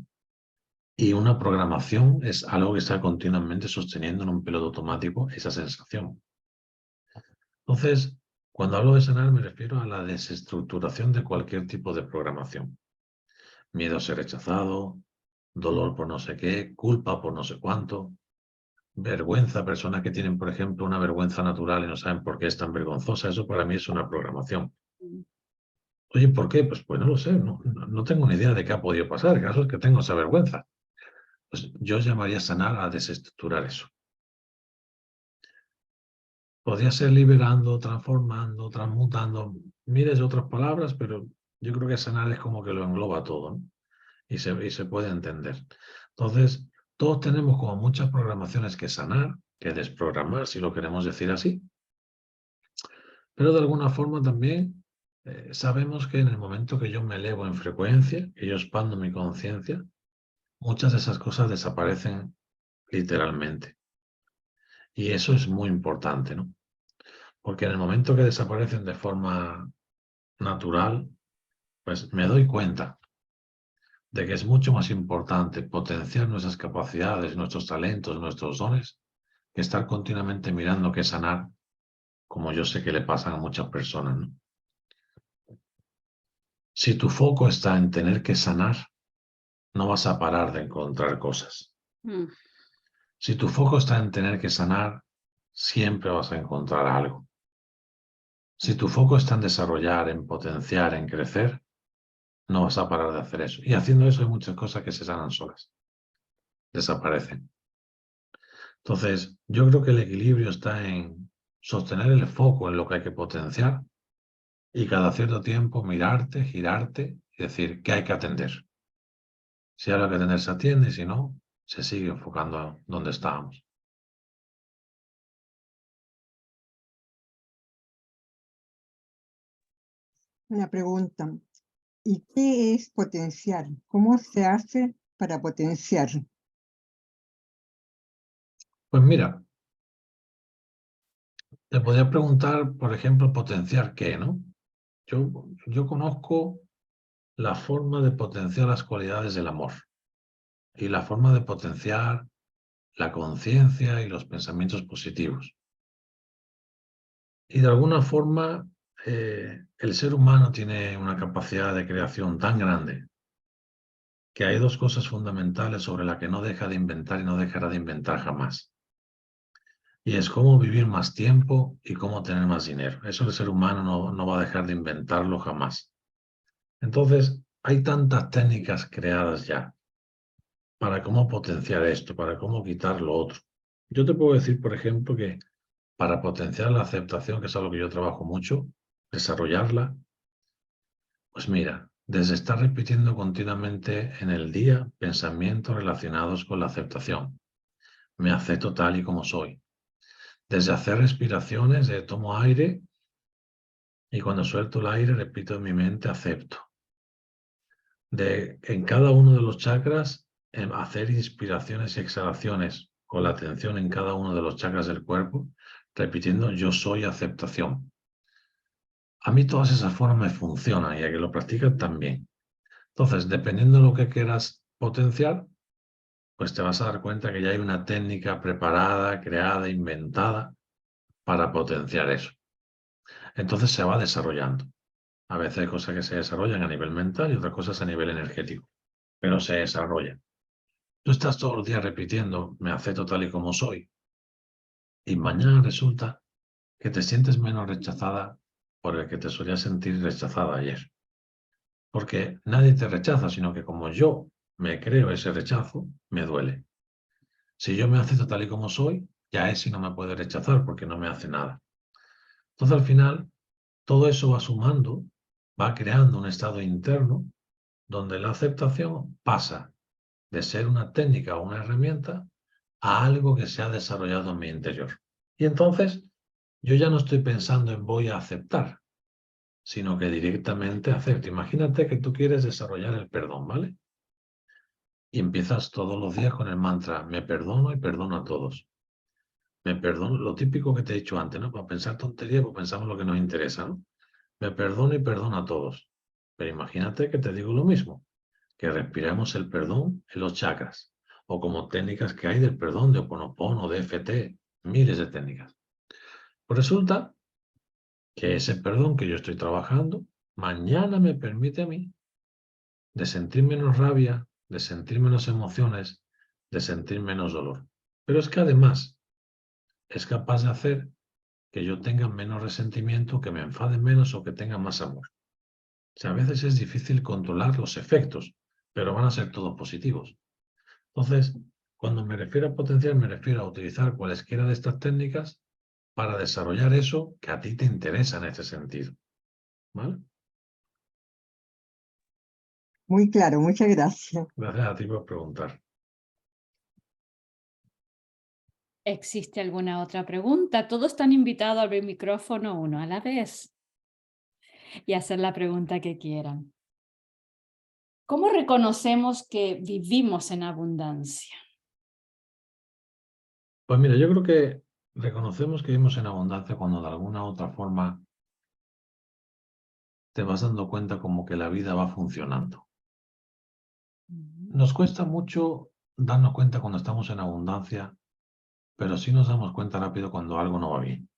Y una programación es algo que está continuamente sosteniendo en un piloto automático esa sensación. Entonces, cuando hablo de sanar me refiero a la desestructuración de cualquier tipo de programación. Miedo a ser rechazado, dolor por no sé qué, culpa por no sé cuánto, vergüenza, personas que tienen, por ejemplo, una vergüenza natural y no saben por qué es tan vergonzosa, eso para mí es una programación. Oye, ¿por qué? Pues no lo sé, no tengo ni idea de qué ha podido pasar, el caso es que tengo esa vergüenza. Pues yo llamaría sanar a desestructurar eso. Podría ser liberando, transformando, transmutando, miles de otras palabras, pero yo creo que sanar es como que lo engloba todo, ¿no? Y se puede entender. Entonces, todos tenemos como muchas programaciones que sanar, que desprogramar, si lo queremos decir así, pero de alguna forma también sabemos que en el momento que yo me elevo en frecuencia, que yo expando mi conciencia, muchas de esas cosas desaparecen literalmente. Y eso es muy importante, ¿no? Porque en el momento que desaparecen de forma natural, pues me doy cuenta de que es mucho más importante potenciar nuestras capacidades, nuestros talentos, nuestros dones, que estar continuamente mirando que sanar, como yo sé que le pasan a muchas personas, ¿no? Si tu foco está en tener que sanar, no vas a parar de encontrar cosas. Si tu foco está en tener que sanar, siempre vas a encontrar algo. Si tu foco está en desarrollar, en potenciar, en crecer, no vas a parar de hacer eso. Y haciendo eso hay muchas cosas que se sanan solas. Desaparecen. Entonces, yo creo que el equilibrio está en sostener el foco en lo que hay que potenciar y cada cierto tiempo mirarte, girarte y decir qué hay que atender. Si hay algo que atender, se atiende y si no, se sigue enfocando donde estábamos. Una pregunta. ¿Y qué es potenciar? ¿Cómo se hace para potenciar? Pues mira, Te podría preguntar, por ejemplo, potenciar qué, ¿no? Yo conozco la forma de potenciar las cualidades del amor y la forma de potenciar la conciencia y los pensamientos positivos. Y de alguna forma, el ser humano tiene una capacidad de creación tan grande que hay dos cosas fundamentales sobre las que no deja de inventar y no dejará de inventar jamás. Y es cómo vivir más tiempo y cómo tener más dinero. Eso el ser humano no va a dejar de inventarlo jamás. Entonces, hay tantas técnicas creadas ya para cómo potenciar esto, para cómo quitar lo otro. Yo te puedo decir, por ejemplo, que para potenciar la aceptación, que es algo que yo trabajo mucho, desarrollarla, pues mira, desde estar repitiendo continuamente en el día pensamientos relacionados con la aceptación. Me acepto tal y como soy. Desde hacer respiraciones de tomo aire y cuando suelto el aire repito en mi mente acepto. En cada uno de los chakras hacer inspiraciones y exhalaciones con la atención en cada uno de los chakras del cuerpo, repitiendo yo soy aceptación. A mí todas esas formas me funcionan y a que lo practican también. Entonces, dependiendo de lo que quieras potenciar, pues te vas a dar cuenta que ya hay una técnica preparada, creada, inventada para potenciar eso. Entonces se va desarrollando. A veces hay cosas que se desarrollan a nivel mental y otras cosas a nivel energético, pero se desarrollan. Tú estás todos los días repitiendo, me acepto tal y como soy, y mañana resulta que te sientes menos rechazada por el que te solías sentir rechazada ayer. Porque nadie te rechaza, sino que como yo me creo ese rechazo, me duele. Si yo me acepto tal y como soy, ya ese no me puede rechazar porque no me hace nada. Entonces al final, todo eso va sumando, va creando un estado interno donde la aceptación pasa de ser una técnica o una herramienta a algo que se ha desarrollado en mi interior. Y entonces yo ya no estoy pensando en voy a aceptar, sino que directamente acepto. Imagínate que tú quieres desarrollar el perdón, ¿vale? Y empiezas todos los días con el mantra, me perdono y perdono a todos. Me perdono, lo típico que te he dicho antes, ¿no? Para pensar tonterías, pues pensamos lo que nos interesa, ¿no? Me perdono y perdono a todos. Pero imagínate que te digo lo mismo, que respiramos el perdón en los chakras, o como técnicas que hay del perdón, de Ho'oponopono, de EFT, miles de técnicas. Pues resulta que ese perdón que yo estoy trabajando, mañana me permite a mí de sentir menos rabia, de sentir menos emociones, de sentir menos dolor. Pero es que además es capaz de hacer que yo tenga menos resentimiento, que me enfade menos o que tenga más amor. O sea, a veces es difícil controlar los efectos, pero van a ser todos positivos. Entonces, cuando me refiero a potenciar, me refiero a utilizar cualesquiera de estas técnicas para desarrollar eso que a ti te interesa en este sentido. ¿Vale? Muy claro, muchas gracias. Gracias a ti por preguntar. ¿Existe alguna otra pregunta? Todos están invitados a abrir micrófono uno a la vez y hacer la pregunta que quieran. ¿Cómo reconocemos que vivimos en abundancia? Pues mira, yo creo que reconocemos que vivimos en abundancia cuando de alguna u otra forma te vas dando cuenta como que la vida va funcionando. Nos cuesta mucho darnos cuenta cuando estamos en abundancia, pero sí nos damos cuenta rápido cuando algo no va bien.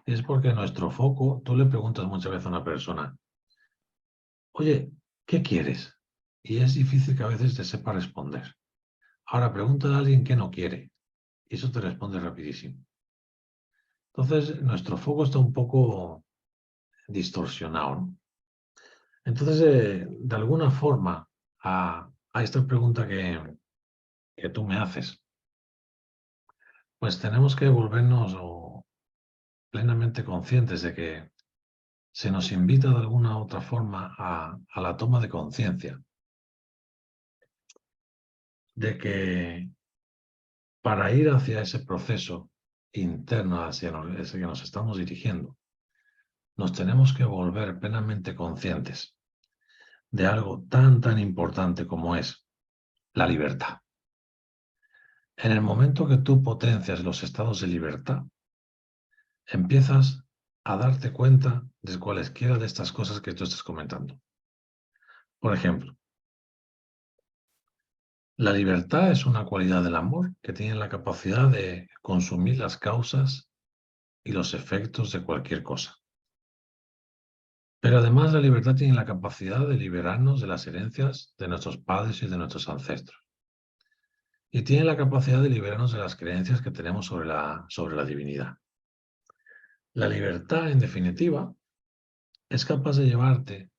Y es porque nuestro foco, tú le preguntas muchas veces a una persona, oye, ¿qué quieres? Y es difícil que a veces te sepa responder. Ahora pregúntale a alguien qué no quiere y eso te responde rapidísimo. Entonces, nuestro foco está un poco distorsionado, ¿no? Entonces, de alguna forma, a esta pregunta que tú me haces, pues tenemos que volvernos plenamente conscientes de que se nos invita de alguna u otra forma a la toma de conciencia de que para ir hacia ese proceso interno hacia ese que nos estamos dirigiendo, nos tenemos que volver plenamente conscientes de algo tan importante como es la libertad. En el momento que tú potencias los estados de libertad, empiezas a darte cuenta de cualesquiera de estas cosas que tú estás comentando. Por ejemplo, la libertad es una cualidad del amor que tiene la capacidad de consumir las causas y los efectos de cualquier cosa. Pero además la libertad tiene la capacidad de liberarnos de las herencias de nuestros padres y de nuestros ancestros. Y tiene la capacidad de liberarnos de las creencias que tenemos sobre la divinidad. La libertad, en definitiva, es capaz de llevarte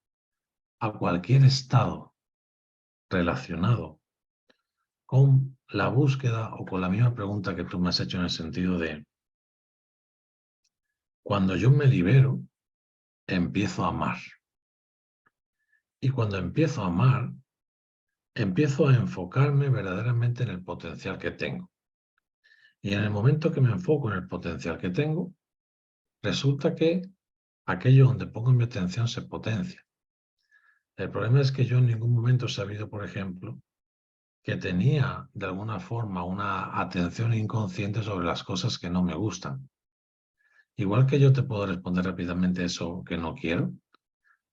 a cualquier estado relacionado con la búsqueda o con la misma pregunta que tú me has hecho en el sentido de cuando yo me libero, empiezo a amar. Y cuando empiezo a amar, empiezo a enfocarme verdaderamente en el potencial que tengo. Y en el momento que me enfoco en el potencial que tengo, resulta que aquello donde pongo mi atención se potencia. El problema es que yo en ningún momento he sabido, por ejemplo, que tenía de alguna forma una atención inconsciente sobre las cosas que no me gustan. Igual que yo te puedo responder rápidamente eso que no quiero,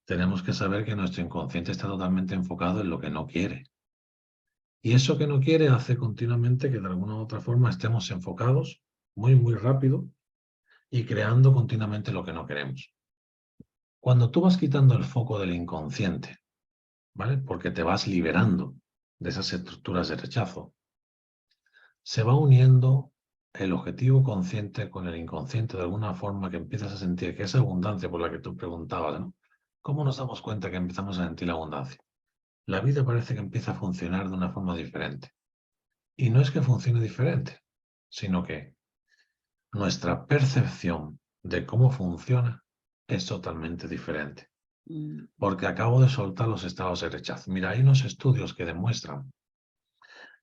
tenemos que saber que nuestro inconsciente está totalmente enfocado en lo que no quiere. Y eso que no quiere hace continuamente que de alguna u otra forma estemos enfocados muy rápido y creando continuamente lo que no queremos. Cuando tú vas quitando el foco del inconsciente, ¿vale? Porque te vas liberando de esas estructuras de rechazo, se va uniendo el objetivo consciente con el inconsciente de alguna forma que empiezas a sentir que esa abundancia por la que tú preguntabas, ¿no? ¿Cómo nos damos cuenta que empezamos a sentir la abundancia? La vida parece que empieza a funcionar de una forma diferente. Y no es que funcione diferente, sino que nuestra percepción de cómo funciona es totalmente diferente. Porque acabo de soltar los estados de rechazo. Mira, hay unos estudios que demuestran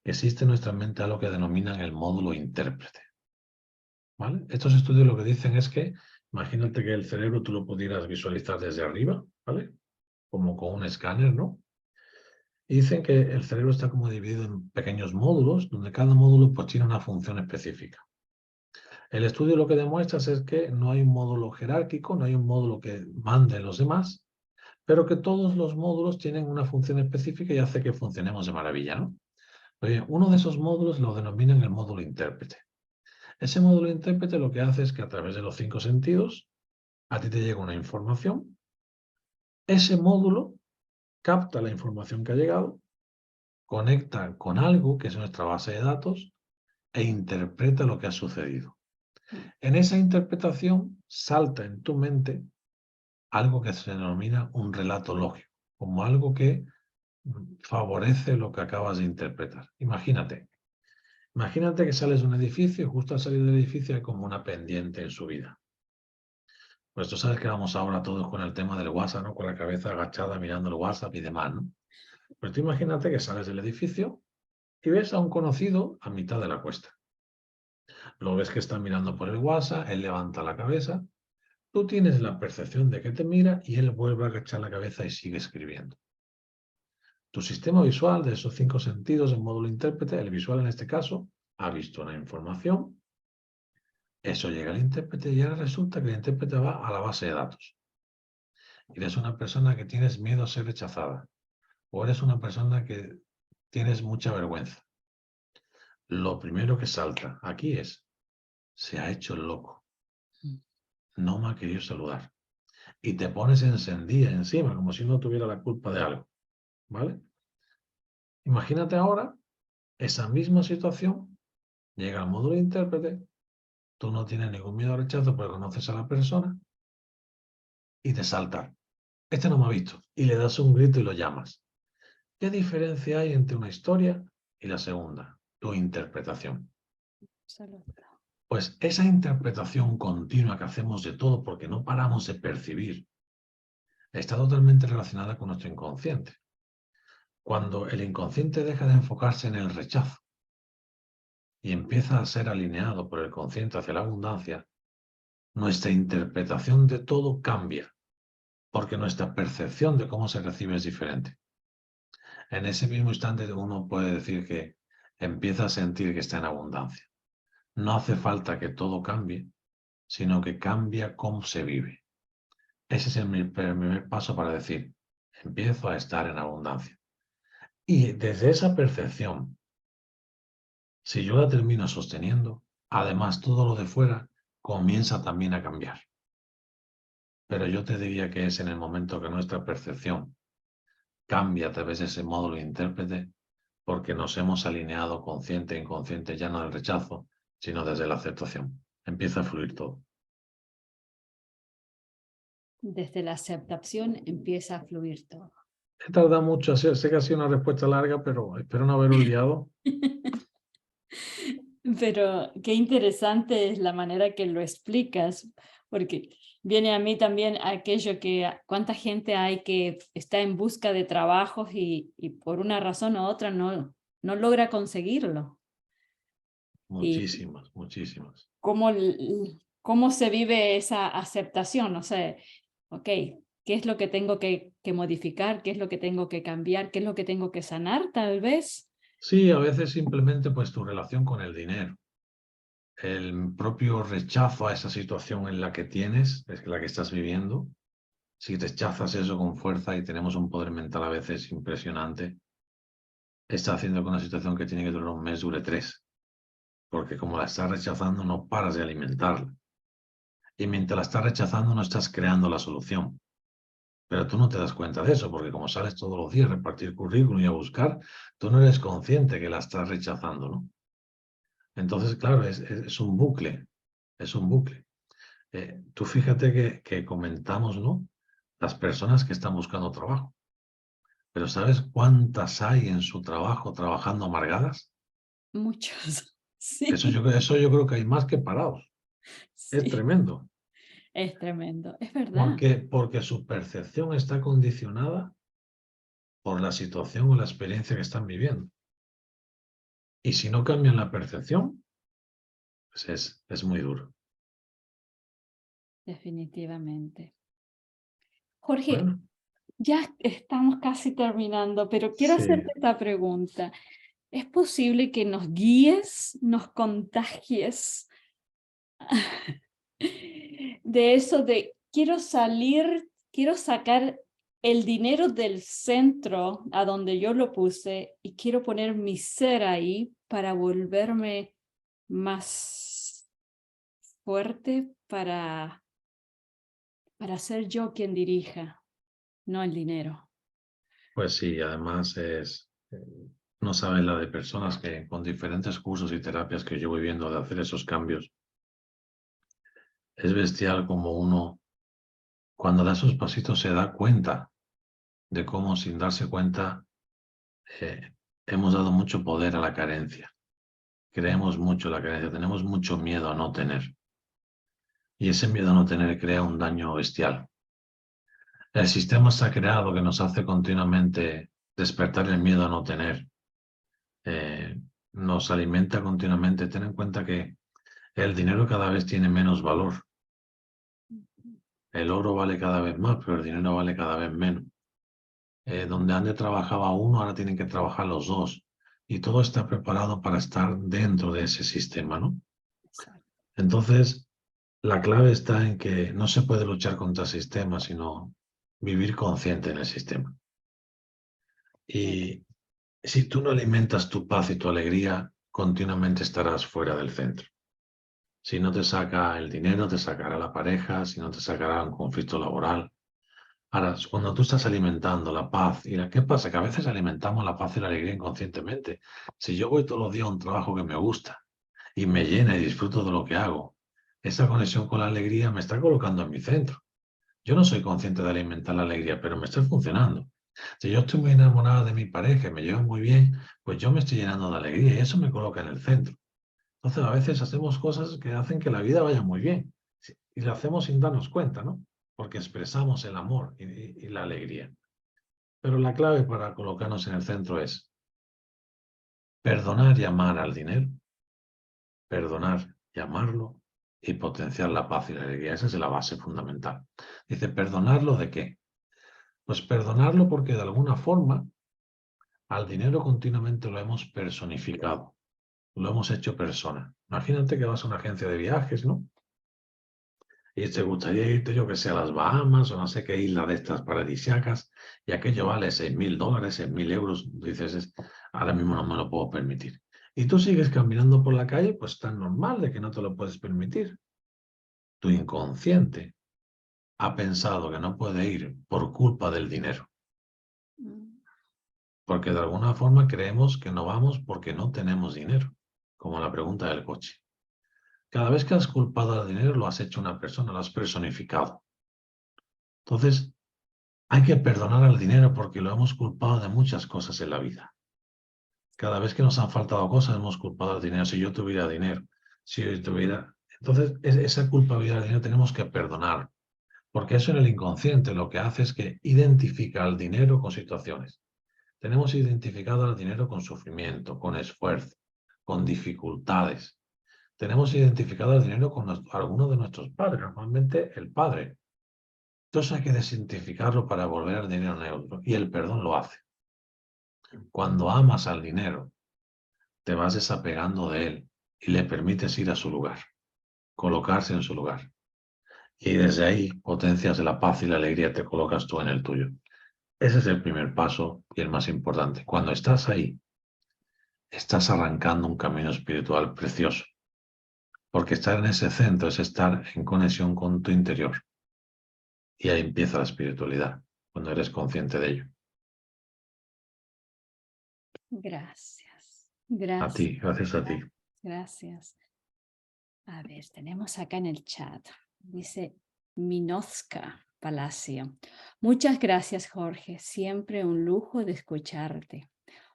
que existe en nuestra mente algo que denominan el módulo intérprete. ¿Vale? Estos estudios lo que dicen es que, imagínate que el cerebro tú lo pudieras visualizar desde arriba, ¿vale? Como con un escáner, ¿no? Y dicen que el cerebro está como dividido en pequeños módulos, donde cada módulo pues tiene una función específica. El estudio lo que demuestra es que no hay un módulo jerárquico, no hay un módulo que mande los demás, pero que todos los módulos tienen una función específica y hace que funcionemos de maravilla, ¿no? Oye, uno de esos módulos lo denominan el módulo intérprete. Ese módulo intérprete lo que hace es que a través de los 5 sentidos a ti te llega una información, ese módulo capta la información que ha llegado, conecta con algo que es nuestra base de datos e interpreta lo que ha sucedido. En esa interpretación salta en tu mente algo que se denomina un relato lógico, como algo que favorece lo que acabas de interpretar. Imagínate que sales de un edificio y justo al salir del edificio hay como una pendiente en subida. Pues tú sabes que vamos ahora todos con el tema del WhatsApp, ¿no? Con la cabeza agachada mirando el WhatsApp y demás, ¿no? Pues tú imagínate que sales del edificio y ves a un conocido a mitad de la cuesta. Lo ves que está mirando por el WhatsApp, él levanta la cabeza, tú tienes la percepción de que te mira y él vuelve a agachar la cabeza y sigue escribiendo. Tu sistema visual de esos 5 sentidos en módulo intérprete, el visual en este caso, ha visto una información, eso llega al intérprete y ahora resulta que el intérprete va a la base de datos. Eres una persona que tienes miedo a ser rechazada o eres una persona que tienes mucha vergüenza. Lo primero que salta aquí es, se ha hecho el loco, no me ha querido saludar. Y te pones encendida encima, como si no tuviera la culpa de algo, ¿vale? Imagínate ahora esa misma situación, llega al módulo intérprete, tú no tienes ningún miedo al rechazo porque conoces a la persona y te salta. Este no me ha visto. Y le das un grito y lo llamas. ¿Qué diferencia hay entre una historia y la segunda? Tu interpretación. Pues esa interpretación continua que hacemos de todo porque no paramos de percibir está totalmente relacionada con nuestro inconsciente. Cuando el inconsciente deja de enfocarse en el rechazo y empieza a ser alineado por el consciente hacia la abundancia, nuestra interpretación de todo cambia, porque nuestra percepción de cómo se recibe es diferente. En ese mismo instante uno puede decir que empieza a sentir que está en abundancia. No hace falta que todo cambie sino que cambia cómo se vive. Ese es el primer paso para decir, empiezo a estar en abundancia. Y desde esa percepción, si yo la termino sosteniendo, además todo lo de fuera comienza también a cambiar. Pero yo te diría que es en el momento que nuestra percepción cambia a través de ese módulo de intérprete, porque nos hemos alineado consciente e inconsciente ya no del rechazo, sino desde la aceptación. Empieza a fluir todo. Desde la aceptación empieza a fluir todo. He tardado mucho, sé que ha sido una respuesta larga, pero espero no haber olvidado. Pero qué interesante es la manera que lo explicas, porque viene a mí también aquello que cuánta gente hay que está en busca de trabajos y por una razón u otra no logra conseguirlo. Muchísimas, muchísimas. ¿Cómo se vive esa aceptación? O sea, ok, ¿qué es lo que tengo que modificar? ¿Qué es lo que tengo que cambiar? ¿Qué es lo que tengo que sanar, tal vez? Sí, a veces simplemente pues tu relación con el dinero. El propio rechazo a esa situación en la que tienes, es la que estás viviendo. Si rechazas eso con fuerza y tenemos un poder mental a veces impresionante, está haciendo que una situación que tiene que durar un mes dure 3. Porque como la estás rechazando no paras de alimentarla. Y mientras la estás rechazando no estás creando la solución. Pero tú no te das cuenta de eso, porque como sales todos los días a repartir currículum y a buscar, tú no eres consciente que la estás rechazando, ¿no? Entonces, claro, es un bucle, es un bucle. Tú fíjate que comentamos, ¿no? Las personas que están buscando trabajo. Pero ¿sabes cuántas hay en su trabajo trabajando amargadas? Muchos, Eso sí, yo creo que hay más que parados. Es sí, tremendo. es tremendo, es verdad. Porque su percepción está condicionada por la situación o la experiencia que están viviendo. Y si no cambian la percepción, pues es muy duro. Definitivamente. Jorge, Bueno, ya estamos casi terminando, pero quiero sí, hacerte esta pregunta. ¿Es posible que nos guíes, nos contagies de eso de quiero salir, quiero sacar el dinero del centro a donde yo lo puse y quiero poner mi ser ahí para volverme más fuerte para ser yo quien dirija, no el dinero? pues sí, además no sabes la de personas que con diferentes cursos y terapias que yo voy viendo de hacer esos cambios. Es bestial como uno, cuando da esos pasitos, se da cuenta de cómo sin darse cuenta eh, hemos dado mucho poder a la carencia. Creemos mucho en la carencia, tenemos mucho miedo a no tener. Y ese miedo a no tener crea un daño bestial. El sistema está creado que nos hace continuamente despertar el miedo a no tener. Nos alimenta continuamente. Ten en cuenta que el dinero cada vez tiene menos valor. El oro vale cada vez más, pero el dinero vale cada vez menos. Donde antes trabajaba uno, ahora tienen que trabajar los dos. Y todo está preparado para estar dentro de ese sistema, ¿no? Exacto. Entonces, la clave está en que no se puede luchar contra el sistema, sino vivir consciente en el sistema. Y si tú no alimentas tu paz y tu alegría, continuamente estarás fuera del centro. Si no te saca el dinero, te sacará la pareja, si no te sacará un conflicto laboral. Ahora, cuando tú estás alimentando la paz y ¿qué pasa? Que a veces alimentamos la paz y la alegría inconscientemente. Si yo voy todos los días a un trabajo que me gusta y me llena y disfruto de lo que hago, esa conexión con la alegría me está colocando en mi centro. Yo no soy consciente de alimentar la alegría, pero me está funcionando. Si yo estoy muy enamorada de mi pareja y me llevo muy bien, pues yo me estoy llenando de alegría y eso me coloca en el centro. Entonces, a veces hacemos cosas que hacen que la vida vaya muy bien y lo hacemos sin darnos cuenta, ¿no? Porque expresamos el amor y la alegría. Pero la clave para colocarnos en el centro es perdonar y amar al dinero, perdonar y amarlo y potenciar la paz y la alegría. Esa es la base fundamental. Dice, ¿perdonarlo de qué? Pues perdonarlo porque de alguna forma al dinero continuamente lo hemos personificado, lo hemos hecho persona. Imagínate que vas a una agencia de viajes, ¿no? y te gustaría irte, yo que sé, a las Bahamas o no sé qué isla de estas paradisíacas, y aquello vale $6.000, 6.000 euros, dices, ahora mismo no me lo puedo permitir. Y tú sigues caminando por la calle, pues tan normal de que no te lo puedes permitir. Tu inconsciente ha pensado que no puede ir por culpa del dinero. Porque de alguna forma creemos que no vamos porque no tenemos dinero, como la pregunta del coche. Cada vez que has culpado al dinero, lo has hecho una persona, lo has personificado. Entonces, hay que perdonar al dinero porque lo hemos culpado de muchas cosas en la vida. Cada vez que nos han faltado cosas, hemos culpado al dinero. Si yo tuviera dinero, si yo tuviera... Entonces, esa culpabilidad del dinero tenemos que perdonar, porque eso en el inconsciente lo que hace es que identifica al dinero con situaciones. Tenemos identificado al dinero con sufrimiento, con esfuerzo, con dificultades. Tenemos identificado al dinero con alguno de nuestros padres, normalmente el padre. Entonces hay que desidentificarlo para volver al dinero neutro, y el perdón lo hace. Cuando amas al dinero, te vas desapegando de él y le permites ir a su lugar, colocarse en su lugar. Y desde ahí potencias la paz y la alegría, te colocas tú en el tuyo. Ese es el primer paso y el más importante. Cuando estás ahí, estás arrancando un camino espiritual precioso. Porque estar en ese centro es estar en conexión con tu interior. Y ahí empieza la espiritualidad, cuando eres consciente de ello. Gracias. A ti, gracias a ti. Gracias. A ver, tenemos acá en el chat. Dice Minozka Palacio. Muchas gracias, Jorge. Siempre un lujo de escucharte.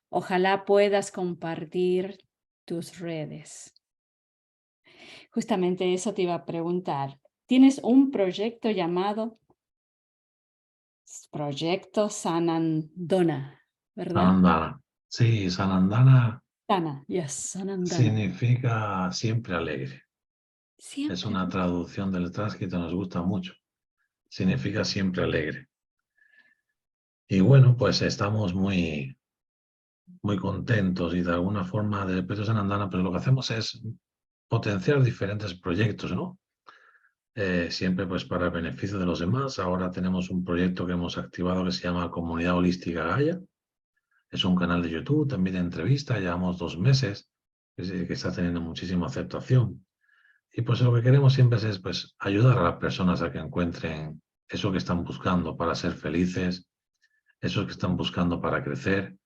Ojalá puedas compartir tus redes. Justamente eso te iba a preguntar. Tienes un proyecto llamado Proyecto Sanandana, ¿verdad? Sanandana. Sí, Sanandana Sana, yes, Sanandana. significa siempre alegre. Siempre. Es una traducción del sánscrito, nos gusta mucho. Significa siempre alegre. Y bueno, pues estamos muy contentos y de alguna forma del Proyecto Sanandana, pues lo que hacemos es potenciar diferentes proyectos, ¿no? Siempre pues para el beneficio de los demás. Ahora tenemos un proyecto que hemos activado que se llama Comunidad Holística Gaia. Es un canal de YouTube, también de entrevista, llevamos 2 meses, que está teniendo muchísima aceptación. Y pues lo que queremos siempre es pues ayudar a las personas a que encuentren eso que están buscando para ser felices, eso que están buscando para crecer,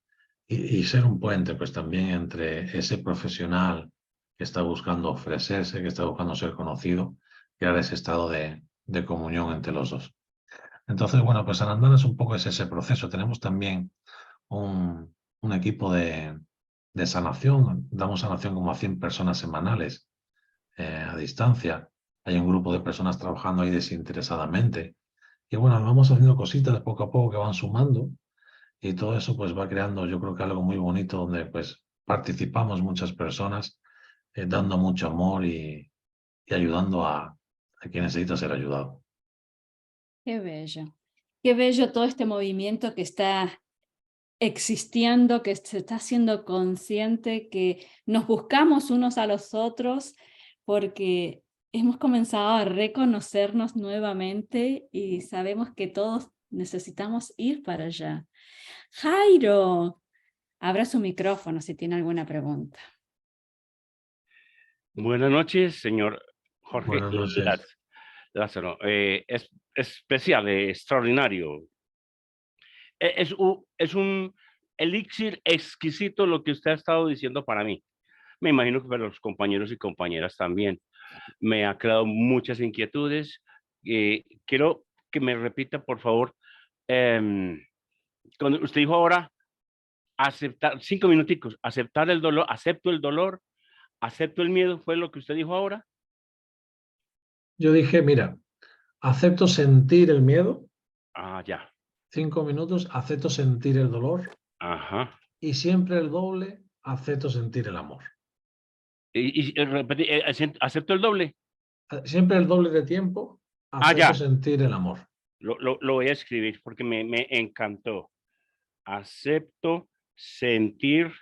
y ser un puente pues también entre ese profesional que está buscando ofrecerse, que está buscando ser conocido, crear ese estado de comunión entre los dos. Entonces, bueno, pues Sanandana es un poco ese proceso. Tenemos también un equipo de sanación, damos sanación como a 100 personas semanales a distancia. Hay un grupo de personas trabajando ahí desinteresadamente. Y bueno, vamos haciendo cositas poco a poco que van sumando, y todo eso pues va creando, yo creo que algo muy bonito donde pues participamos muchas personas, dando mucho amor y ayudando a quien necesita ser ayudado. Qué bello. Qué bello todo este movimiento que está existiendo, que se está haciendo consciente, que nos buscamos unos a los otros porque hemos comenzado a reconocernos nuevamente y sabemos que todos necesitamos ir para allá. Jairo, abra su micrófono si tiene alguna pregunta. Buenas noches, señor Jorge Buenas noches. Lázaro. Es especial, extraordinario. Es un elixir exquisito lo que usted ha estado diciendo para mí. Me imagino que para los compañeros y compañeras también. Me ha creado muchas inquietudes. Quiero que me repita, por favor, cuando usted dijo ahora, aceptar, 5 minuticos, aceptar el dolor, acepto el miedo, ¿fue lo que usted dijo ahora? Yo dije, mira, acepto sentir el miedo, Ah, ya. 5 minutos, acepto sentir el dolor, Ajá. y siempre el doble, acepto sentir el amor. Repetí, ¿acepto el doble? Siempre el doble de tiempo, Ah, acepto ya. sentir el amor. Lo voy a escribir porque me encantó. Acepto sentir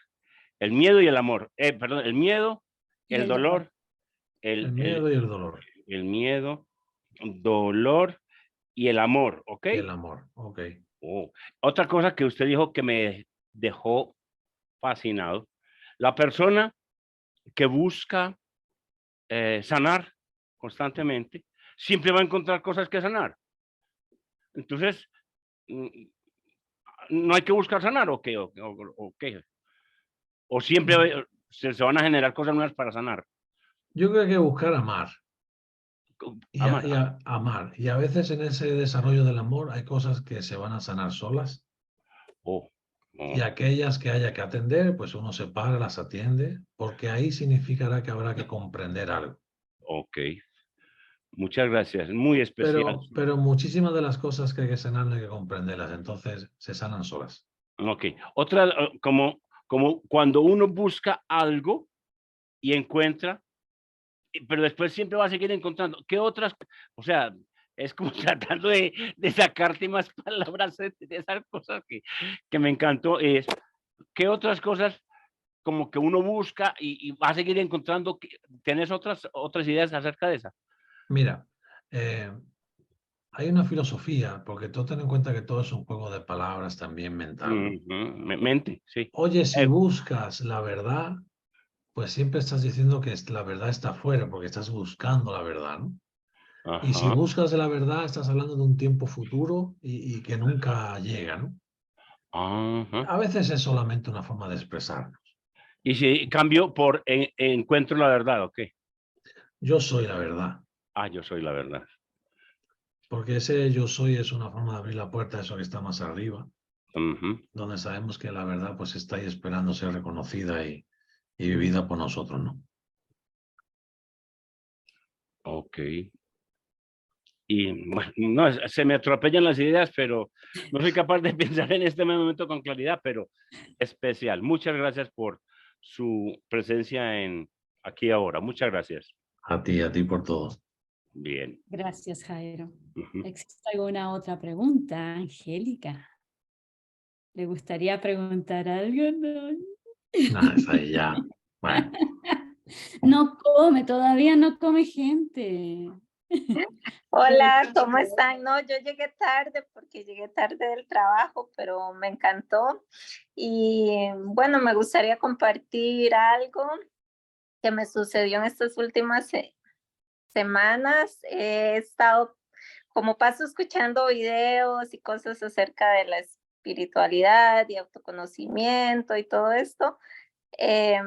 el miedo y el amor. Perdón, el miedo, Y el el dolor. dolor, El miedo y el dolor. el miedo, dolor y el amor, ¿ok? y el amor. Ok. Oh, otra cosa que usted dijo que me dejó fascinado, la persona que busca sanar constantemente, siempre va a encontrar cosas que sanar. Entonces, no hay que buscar sanar, ¿o qué? ¿O qué? ¿O siempre se van a generar cosas nuevas para sanar? Yo creo que hay que buscar amar. Amar. Amar. Y a veces en ese desarrollo del amor hay cosas que se van a sanar solas. Oh, oh, Y aquellas que haya que atender, pues uno se para, las atiende, porque ahí significará que habrá que comprender algo. ok. Muchas gracias. Muy especial. Pero muchísimas de las cosas que hay que sanar no hay que comprenderlas, entonces se sanan solas. Ok. Otra, como cuando uno busca algo y encuentra, pero después siempre va a seguir encontrando. ¿Qué otras? O sea, es como tratando de sacarte más palabras de esas cosas que me encantó. Es, ¿qué otras cosas como que uno busca y va a seguir encontrando? ¿Tienes otras ideas acerca de esa? Mira, hay una filosofía, porque tú ten en cuenta que todo es un juego de palabras también mental, ¿no? Mente, sí. Oye, si buscas la verdad, pues siempre estás diciendo que la verdad está afuera, porque estás buscando la verdad, ¿no? Y si Ajá, buscas la verdad, estás hablando de un tiempo futuro y que nunca llega, ¿no? ajá. A veces es solamente una forma de expresarnos. Y si cambio por encuentro la verdad, ¿ok? Yo soy la verdad, Ah, yo soy la verdad. porque ese yo soy es una forma de abrir la puerta a eso que está más arriba, Ujú, donde sabemos que la verdad pues está ahí esperando ser reconocida y vivida por nosotros, ¿no? ok. Y bueno, no, se me atropellan las ideas, pero no soy capaz de pensar en este momento con claridad, pero especial. Muchas gracias por su presencia en aquí ahora. Muchas gracias. A ti por todo. Bien. Gracias, Jairo. Ujú. ¿Existe alguna otra pregunta, Angélica? ¿Le gustaría preguntar algo? No. Nada, está ahí ya. Bueno, No come, todavía no come gente. Hola, ¿cómo están? No, yo llegué tarde porque llegué tarde del trabajo, pero me encantó. Y bueno, me gustaría compartir algo que me sucedió en estas últimas semanas. He estado como paso escuchando videos y cosas acerca de la espiritualidad y autoconocimiento y todo esto. He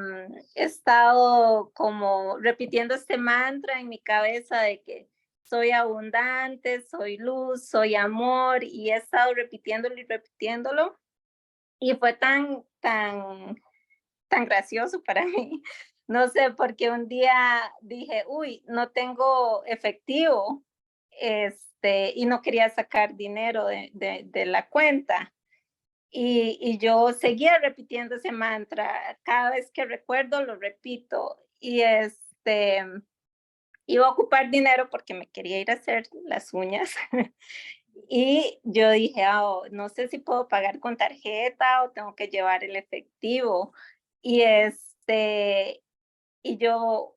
estado como repitiendo este mantra en mi cabeza de que soy abundante, soy luz, soy amor, y he estado repitiéndolo y repitiéndolo, y fue tan gracioso para mí. No sé, porque un día dije, uy, no tengo efectivo, y no quería sacar dinero de la cuenta. Y yo seguía repitiendo ese mantra. Cada vez que recuerdo, lo repito. Y iba a ocupar dinero porque me quería ir a hacer las uñas. Y yo dije, no sé si puedo pagar con tarjeta o tengo que llevar el efectivo. Y y yo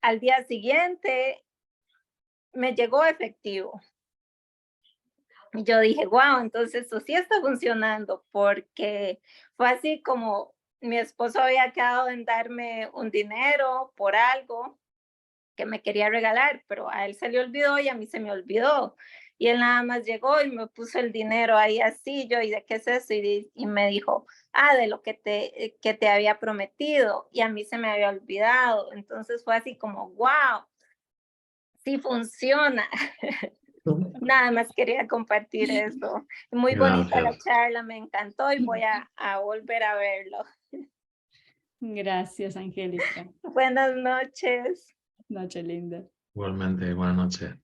al día siguiente me llegó efectivo. Y yo dije, wow, entonces eso sí está funcionando, porque fue así como mi esposo había quedado en darme un dinero por algo que me quería regalar, pero a él se le olvidó y a mí se me olvidó. Y él nada más llegó y me puso el dinero ahí así, yo, ¿y de qué es eso? Y me dijo, de lo que te había prometido, y a mí se me había olvidado. Entonces fue así como, wow, sí funciona. Nada más quería compartir eso. Muy bonita la gracias. charla, me encantó y voy a volver a verlo. Gracias, Angélica. Buenas noches. Noche linda. Igualmente, buenas noches.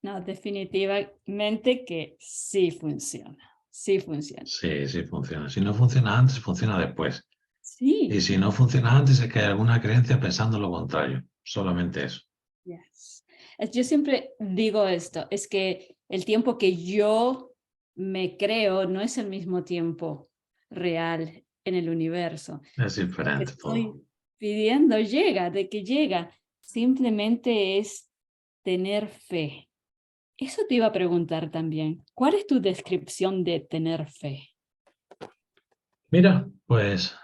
No, definitivamente que sí funciona. Sí funciona. Sí, sí funciona. Si no funciona antes, funciona después. Sí. Y si no funciona antes, es que hay alguna creencia pensando lo contrario. Solamente eso. Yes. Yo siempre digo esto, es que el tiempo que yo me creo no es el mismo tiempo real en el universo. Es Lo que diferente estoy todo. pidiendo llega, de que llega. Simplemente es tener fe. Eso te iba a preguntar también. ¿Cuál es tu descripción de tener fe? Mira, pues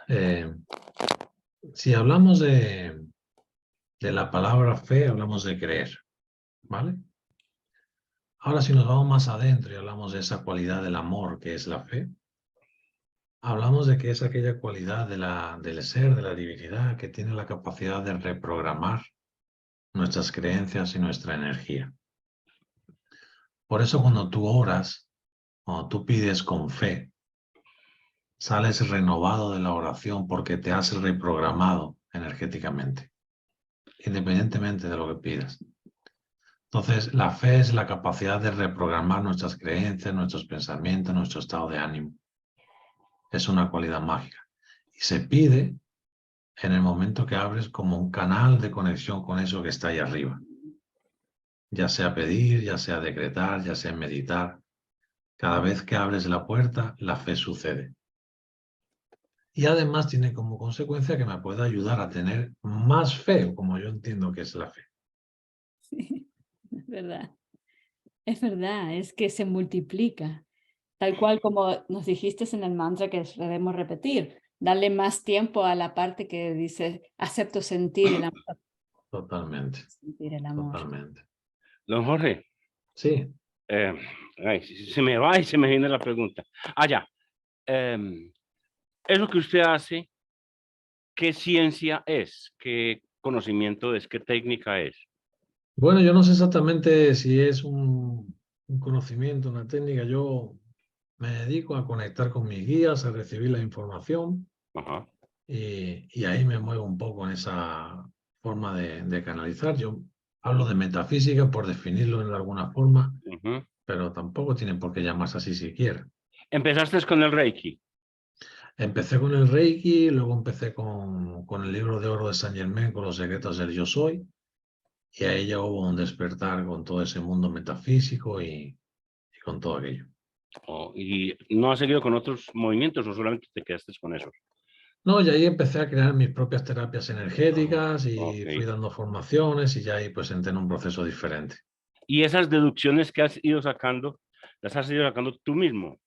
si hablamos de la palabra fe, hablamos de creer, ¿vale? Ahora si nos vamos más adentro y hablamos de esa cualidad del amor que es la fe, hablamos de que es aquella cualidad del ser, de la divinidad, que tiene la capacidad de reprogramar nuestras creencias y nuestra energía. Por eso cuando tú oras, cuando tú pides con fe, sales renovado de la oración porque te has reprogramado energéticamente, independientemente de lo que pidas. Entonces, la fe es la capacidad de reprogramar nuestras creencias, nuestros pensamientos, nuestro estado de ánimo. Es una cualidad mágica. Y se pide en el momento que abres como un canal de conexión con eso que está ahí arriba. Ya sea pedir, ya sea decretar, ya sea meditar. Cada vez que abres la puerta, la fe sucede. Y además tiene como consecuencia que me puede ayudar a tener más fe, como yo entiendo que es la fe. Sí, es verdad. Es verdad, es que se multiplica. Tal cual como nos dijiste en el mantra que debemos repetir. Darle más tiempo a la parte que dice, acepto sentir el amor. Totalmente, Sentir el amor. totalmente. Don Jorge, Sí, ay, se me va y se me viene la pregunta. Ya. Eso que usted hace, ¿qué ciencia es? ¿Qué conocimiento es? ¿Qué técnica es? bueno, yo no sé exactamente si es un conocimiento, una técnica. Yo me dedico a conectar con mis guías, a recibir la información Ajá. y ahí me muevo un poco en esa forma de canalizar. Yo hablo de metafísica por definirlo de alguna forma, Ujú. pero tampoco tiene por qué llamarse así siquiera. Empezaste con el Reiki. Empecé con el Reiki, luego empecé con el libro de oro de Saint Germain, con los secretos del yo soy, y ahí ya hubo un despertar con todo ese mundo metafísico y con todo aquello. ¿Y no has seguido con otros movimientos o solamente te quedaste con eso? No, y ahí empecé a crear mis propias terapias energéticas y Ok. fui dando formaciones y ya ahí pues entré en un proceso diferente. ¿Y esas deducciones que has ido sacando, las has ido sacando tú mismo?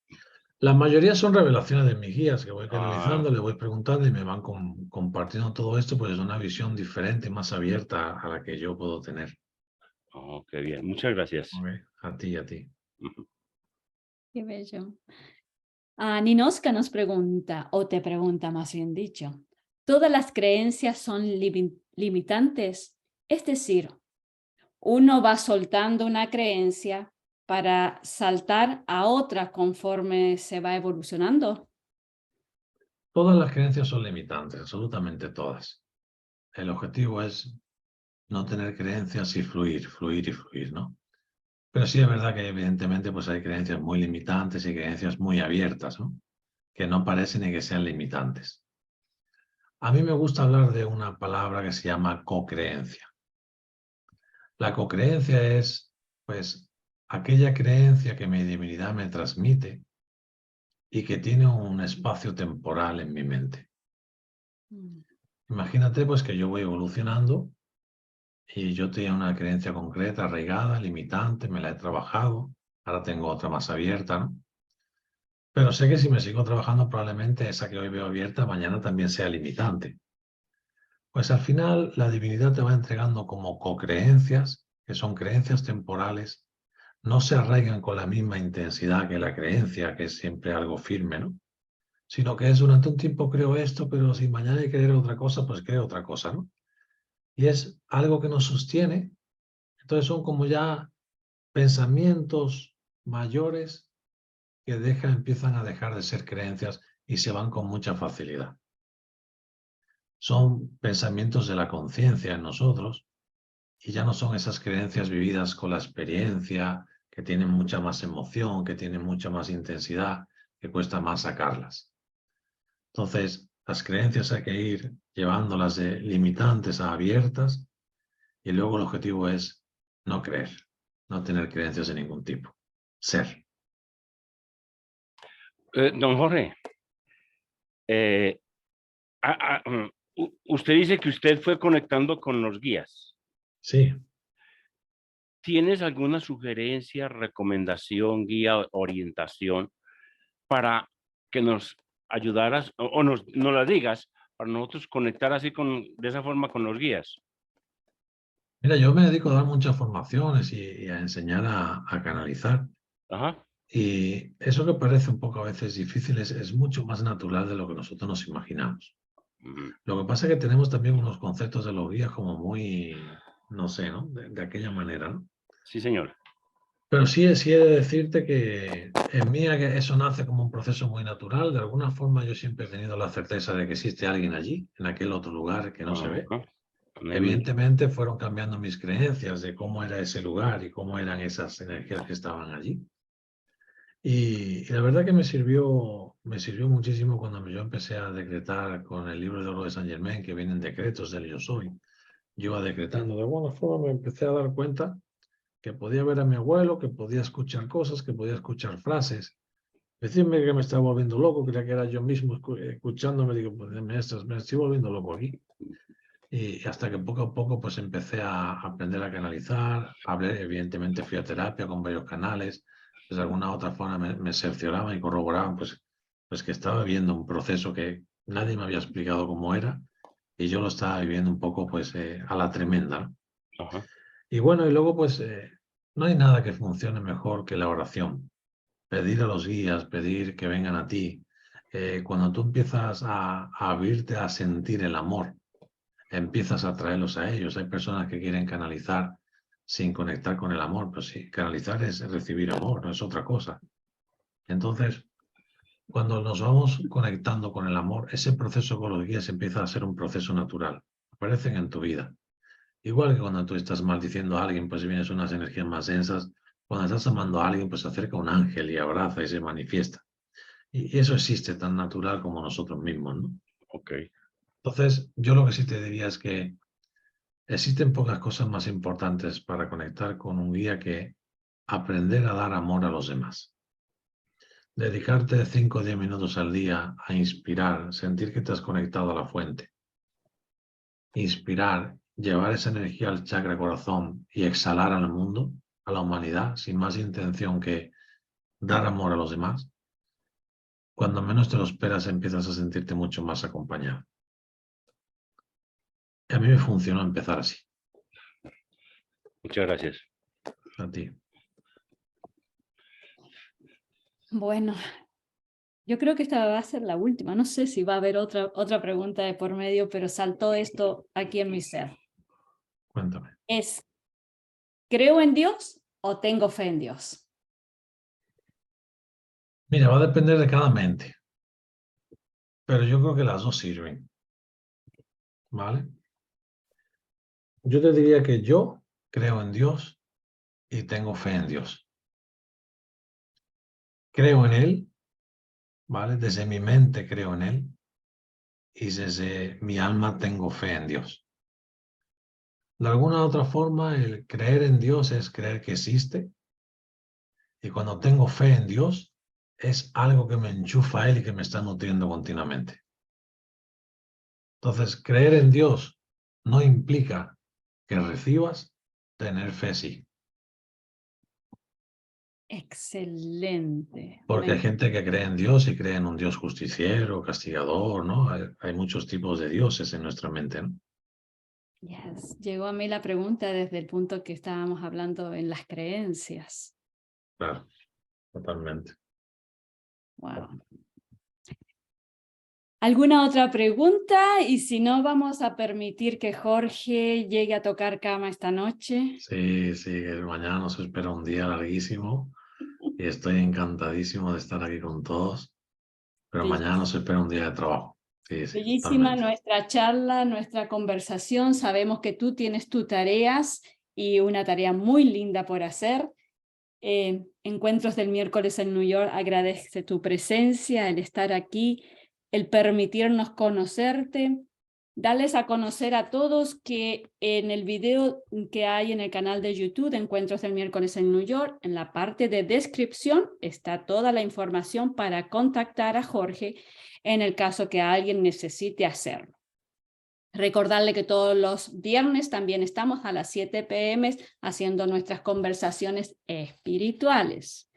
La mayoría son revelaciones de mis guías que voy Ah, canalizando, les voy preguntando y me van compartiendo todo esto, pues es una visión diferente, más abierta a la que yo puedo tener. qué bien. Muchas gracias. ¿Ok? A ti, a ti. Ujú. Qué bello. Ninoska nos pregunta, o te pregunta más bien dicho, ¿todas las creencias son limitantes? Es decir, uno va soltando una creencia para saltar a otra conforme se va evolucionando. Todas las creencias son limitantes, absolutamente todas. El objetivo es no tener creencias y fluir, fluir y fluir, ¿no? Pero sí es verdad que evidentemente pues hay creencias muy limitantes y creencias muy abiertas, ¿no? Que no parecen ni que sean limitantes. A mí me gusta hablar de una palabra que se llama cocreencia. La cocreencia es, pues, aquella creencia que mi divinidad me transmite y que tiene un espacio temporal en mi mente. Imagínate, pues, que yo voy evolucionando y yo tenía una creencia concreta, arraigada, limitante, me la he trabajado, ahora tengo otra más abierta, ¿no? Pero sé que si me sigo trabajando, probablemente esa que hoy veo abierta, mañana también sea limitante. Pues al final la divinidad te va entregando como cocreencias, que son creencias temporales, no se arraigan con la misma intensidad que la creencia, que es siempre algo firme, ¿no? Sino que es durante un tiempo creo esto, pero si mañana hay que creer otra cosa, pues creo otra cosa, ¿no? Y es algo que nos sostiene. Entonces son como ya pensamientos mayores que empiezan a dejar de ser creencias y se van con mucha facilidad. Son pensamientos de la conciencia en nosotros y ya no son esas creencias vividas con la experiencia, que tienen mucha más emoción, que tienen mucha más intensidad, que cuesta más sacarlas. Entonces, las creencias hay que ir llevándolas de limitantes a abiertas y luego el objetivo es no creer, no tener creencias de ningún tipo, ser. Don Jorge, eh, usted dice que usted fue conectando con los guías. Sí. ¿tienes alguna sugerencia, recomendación, guía, orientación para que nos ayudaras o nos la digas para nosotros conectar así de esa forma con los guías? Mira, yo me dedico a dar muchas formaciones y a enseñar a canalizar. Ajá. Y eso que parece un poco a veces difícil es mucho más natural de lo que nosotros nos imaginamos. Ujú. Lo que pasa es que tenemos también unos conceptos de los guías como muy, no sé, ¿no? De aquella manera, ¿no? Sí, señor. Pero sí he de decirte que en mí que eso nace como un proceso muy natural. De alguna forma yo siempre he tenido la certeza de que existe alguien allí, en aquel otro lugar que no se ve. Ajá. Amén. Evidentemente fueron cambiando mis creencias de cómo era ese lugar y cómo eran esas energías que estaban allí. Y la verdad que me sirvió muchísimo cuando yo empecé a decretar con el libro de oro de Saint Germain, que vienen decretos del yo soy. Yo iba decretando, de alguna forma me empecé a dar cuenta que podía ver a mi abuelo, que podía escuchar cosas, que podía escuchar frases. Decirme que me estaba volviendo loco, creía que era yo mismo escuchándome, digo, pues me estoy volviendo loco aquí. Y hasta que poco a poco pues empecé a aprender a canalizar, hablé, evidentemente fui a terapia con varios canales, pues de alguna otra forma me cercioraban y corroboraban pues que estaba viviendo un proceso que nadie me había explicado cómo era y yo lo estaba viviendo un poco pues a la tremenda, ¿no? Ajá. Y bueno, y luego pues no hay nada que funcione mejor que la oración. Pedir a los guías, pedir que vengan a ti. Cuando tú empiezas a abrirte a sentir el amor, empiezas a traerlos a ellos. Hay personas que quieren canalizar sin conectar con el amor, pero sí, canalizar es recibir amor, no es otra cosa. Entonces, cuando nos vamos conectando con el amor, ese proceso con los guías empieza a ser un proceso natural. Aparecen en tu vida. Igual que cuando tú estás maldiciendo a alguien, pues vienes unas energías más densas. Cuando estás amando a alguien, pues se acerca un ángel y abraza y se manifiesta. Y eso existe tan natural como nosotros mismos, ¿no? Ok. Entonces, yo lo que sí te diría es que existen pocas cosas más importantes para conectar con un guía que aprender a dar amor a los demás. Dedicarte 5 o 10 minutos al día a inspirar, sentir que te has conectado a la fuente. Inspirar, llevar esa energía al chakra corazón y exhalar al mundo, a la humanidad, sin más intención que dar amor a los demás. Cuando menos te lo esperas, empiezas a sentirte mucho más acompañado. Y a mí me funcionó empezar así. Muchas gracias. A ti. Bueno, yo creo que esta va a ser la última. No sé si va a haber otra pregunta de por medio, pero saltó esto aquí en mi ser. Cuéntame. ¿Creo en Dios o tengo fe en Dios? Mira, va a depender de cada mente, pero yo creo que las dos sirven, ¿vale? Yo te diría que yo creo en Dios y tengo fe en Dios. Creo en Él, ¿vale? Desde mi mente creo en Él y desde mi alma tengo fe en Dios. De alguna otra forma, el creer en Dios es creer que existe y cuando tengo fe en Dios es algo que me enchufa a Él y que me está nutriendo continuamente. Entonces, creer en Dios no implica que recibas, tener fe sí. Excelente. Porque hay gente que cree en Dios y cree en un Dios justiciero, castigador, ¿no? Hay muchos tipos de dioses en nuestra mente, ¿no? Yes. Llegó a mí la pregunta desde el punto que estábamos hablando en las creencias. Claro, totalmente. Wow. ¿Alguna otra pregunta? Y si no, vamos a permitir que Jorge llegue a tocar cama esta noche. Sí, que mañana nos espera un día larguísimo y estoy encantadísimo de estar aquí con todos, pero mañana nos espera un día de trabajo. Sí, Bellísima totalmente. nuestra charla, nuestra conversación. Sabemos que tú tienes tus tareas y una tarea muy linda por hacer. Encuentros del miércoles en New York agradece tu presencia, el estar aquí, el permitirnos conocerte. Darles a conocer a todos que en el video que hay en el canal de YouTube de Encuentros del miércoles en New York, en la parte de descripción está toda la información para contactar a Jorge en el caso que alguien necesite hacerlo. Recordarle que todos los viernes también estamos a las 7 p.m. haciendo nuestras conversaciones espirituales.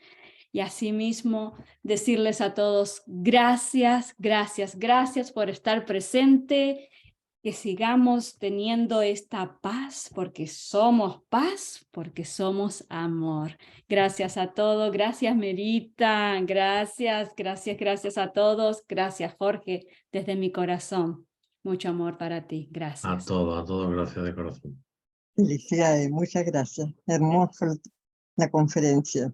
Y asimismo decirles a todos gracias, gracias, gracias por estar presente, que sigamos teniendo esta paz, porque somos paz, porque somos amor. Gracias a todos, gracias Merita, gracias, gracias, gracias a todos, gracias Jorge, desde mi corazón. Mucho amor para ti, gracias. A todo, gracias de corazón. Felicidades, muchas gracias. Hermosa la conferencia.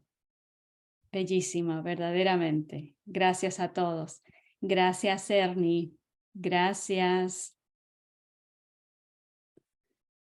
Bellísima, verdaderamente. Gracias a todos. Gracias, Ernie. Gracias.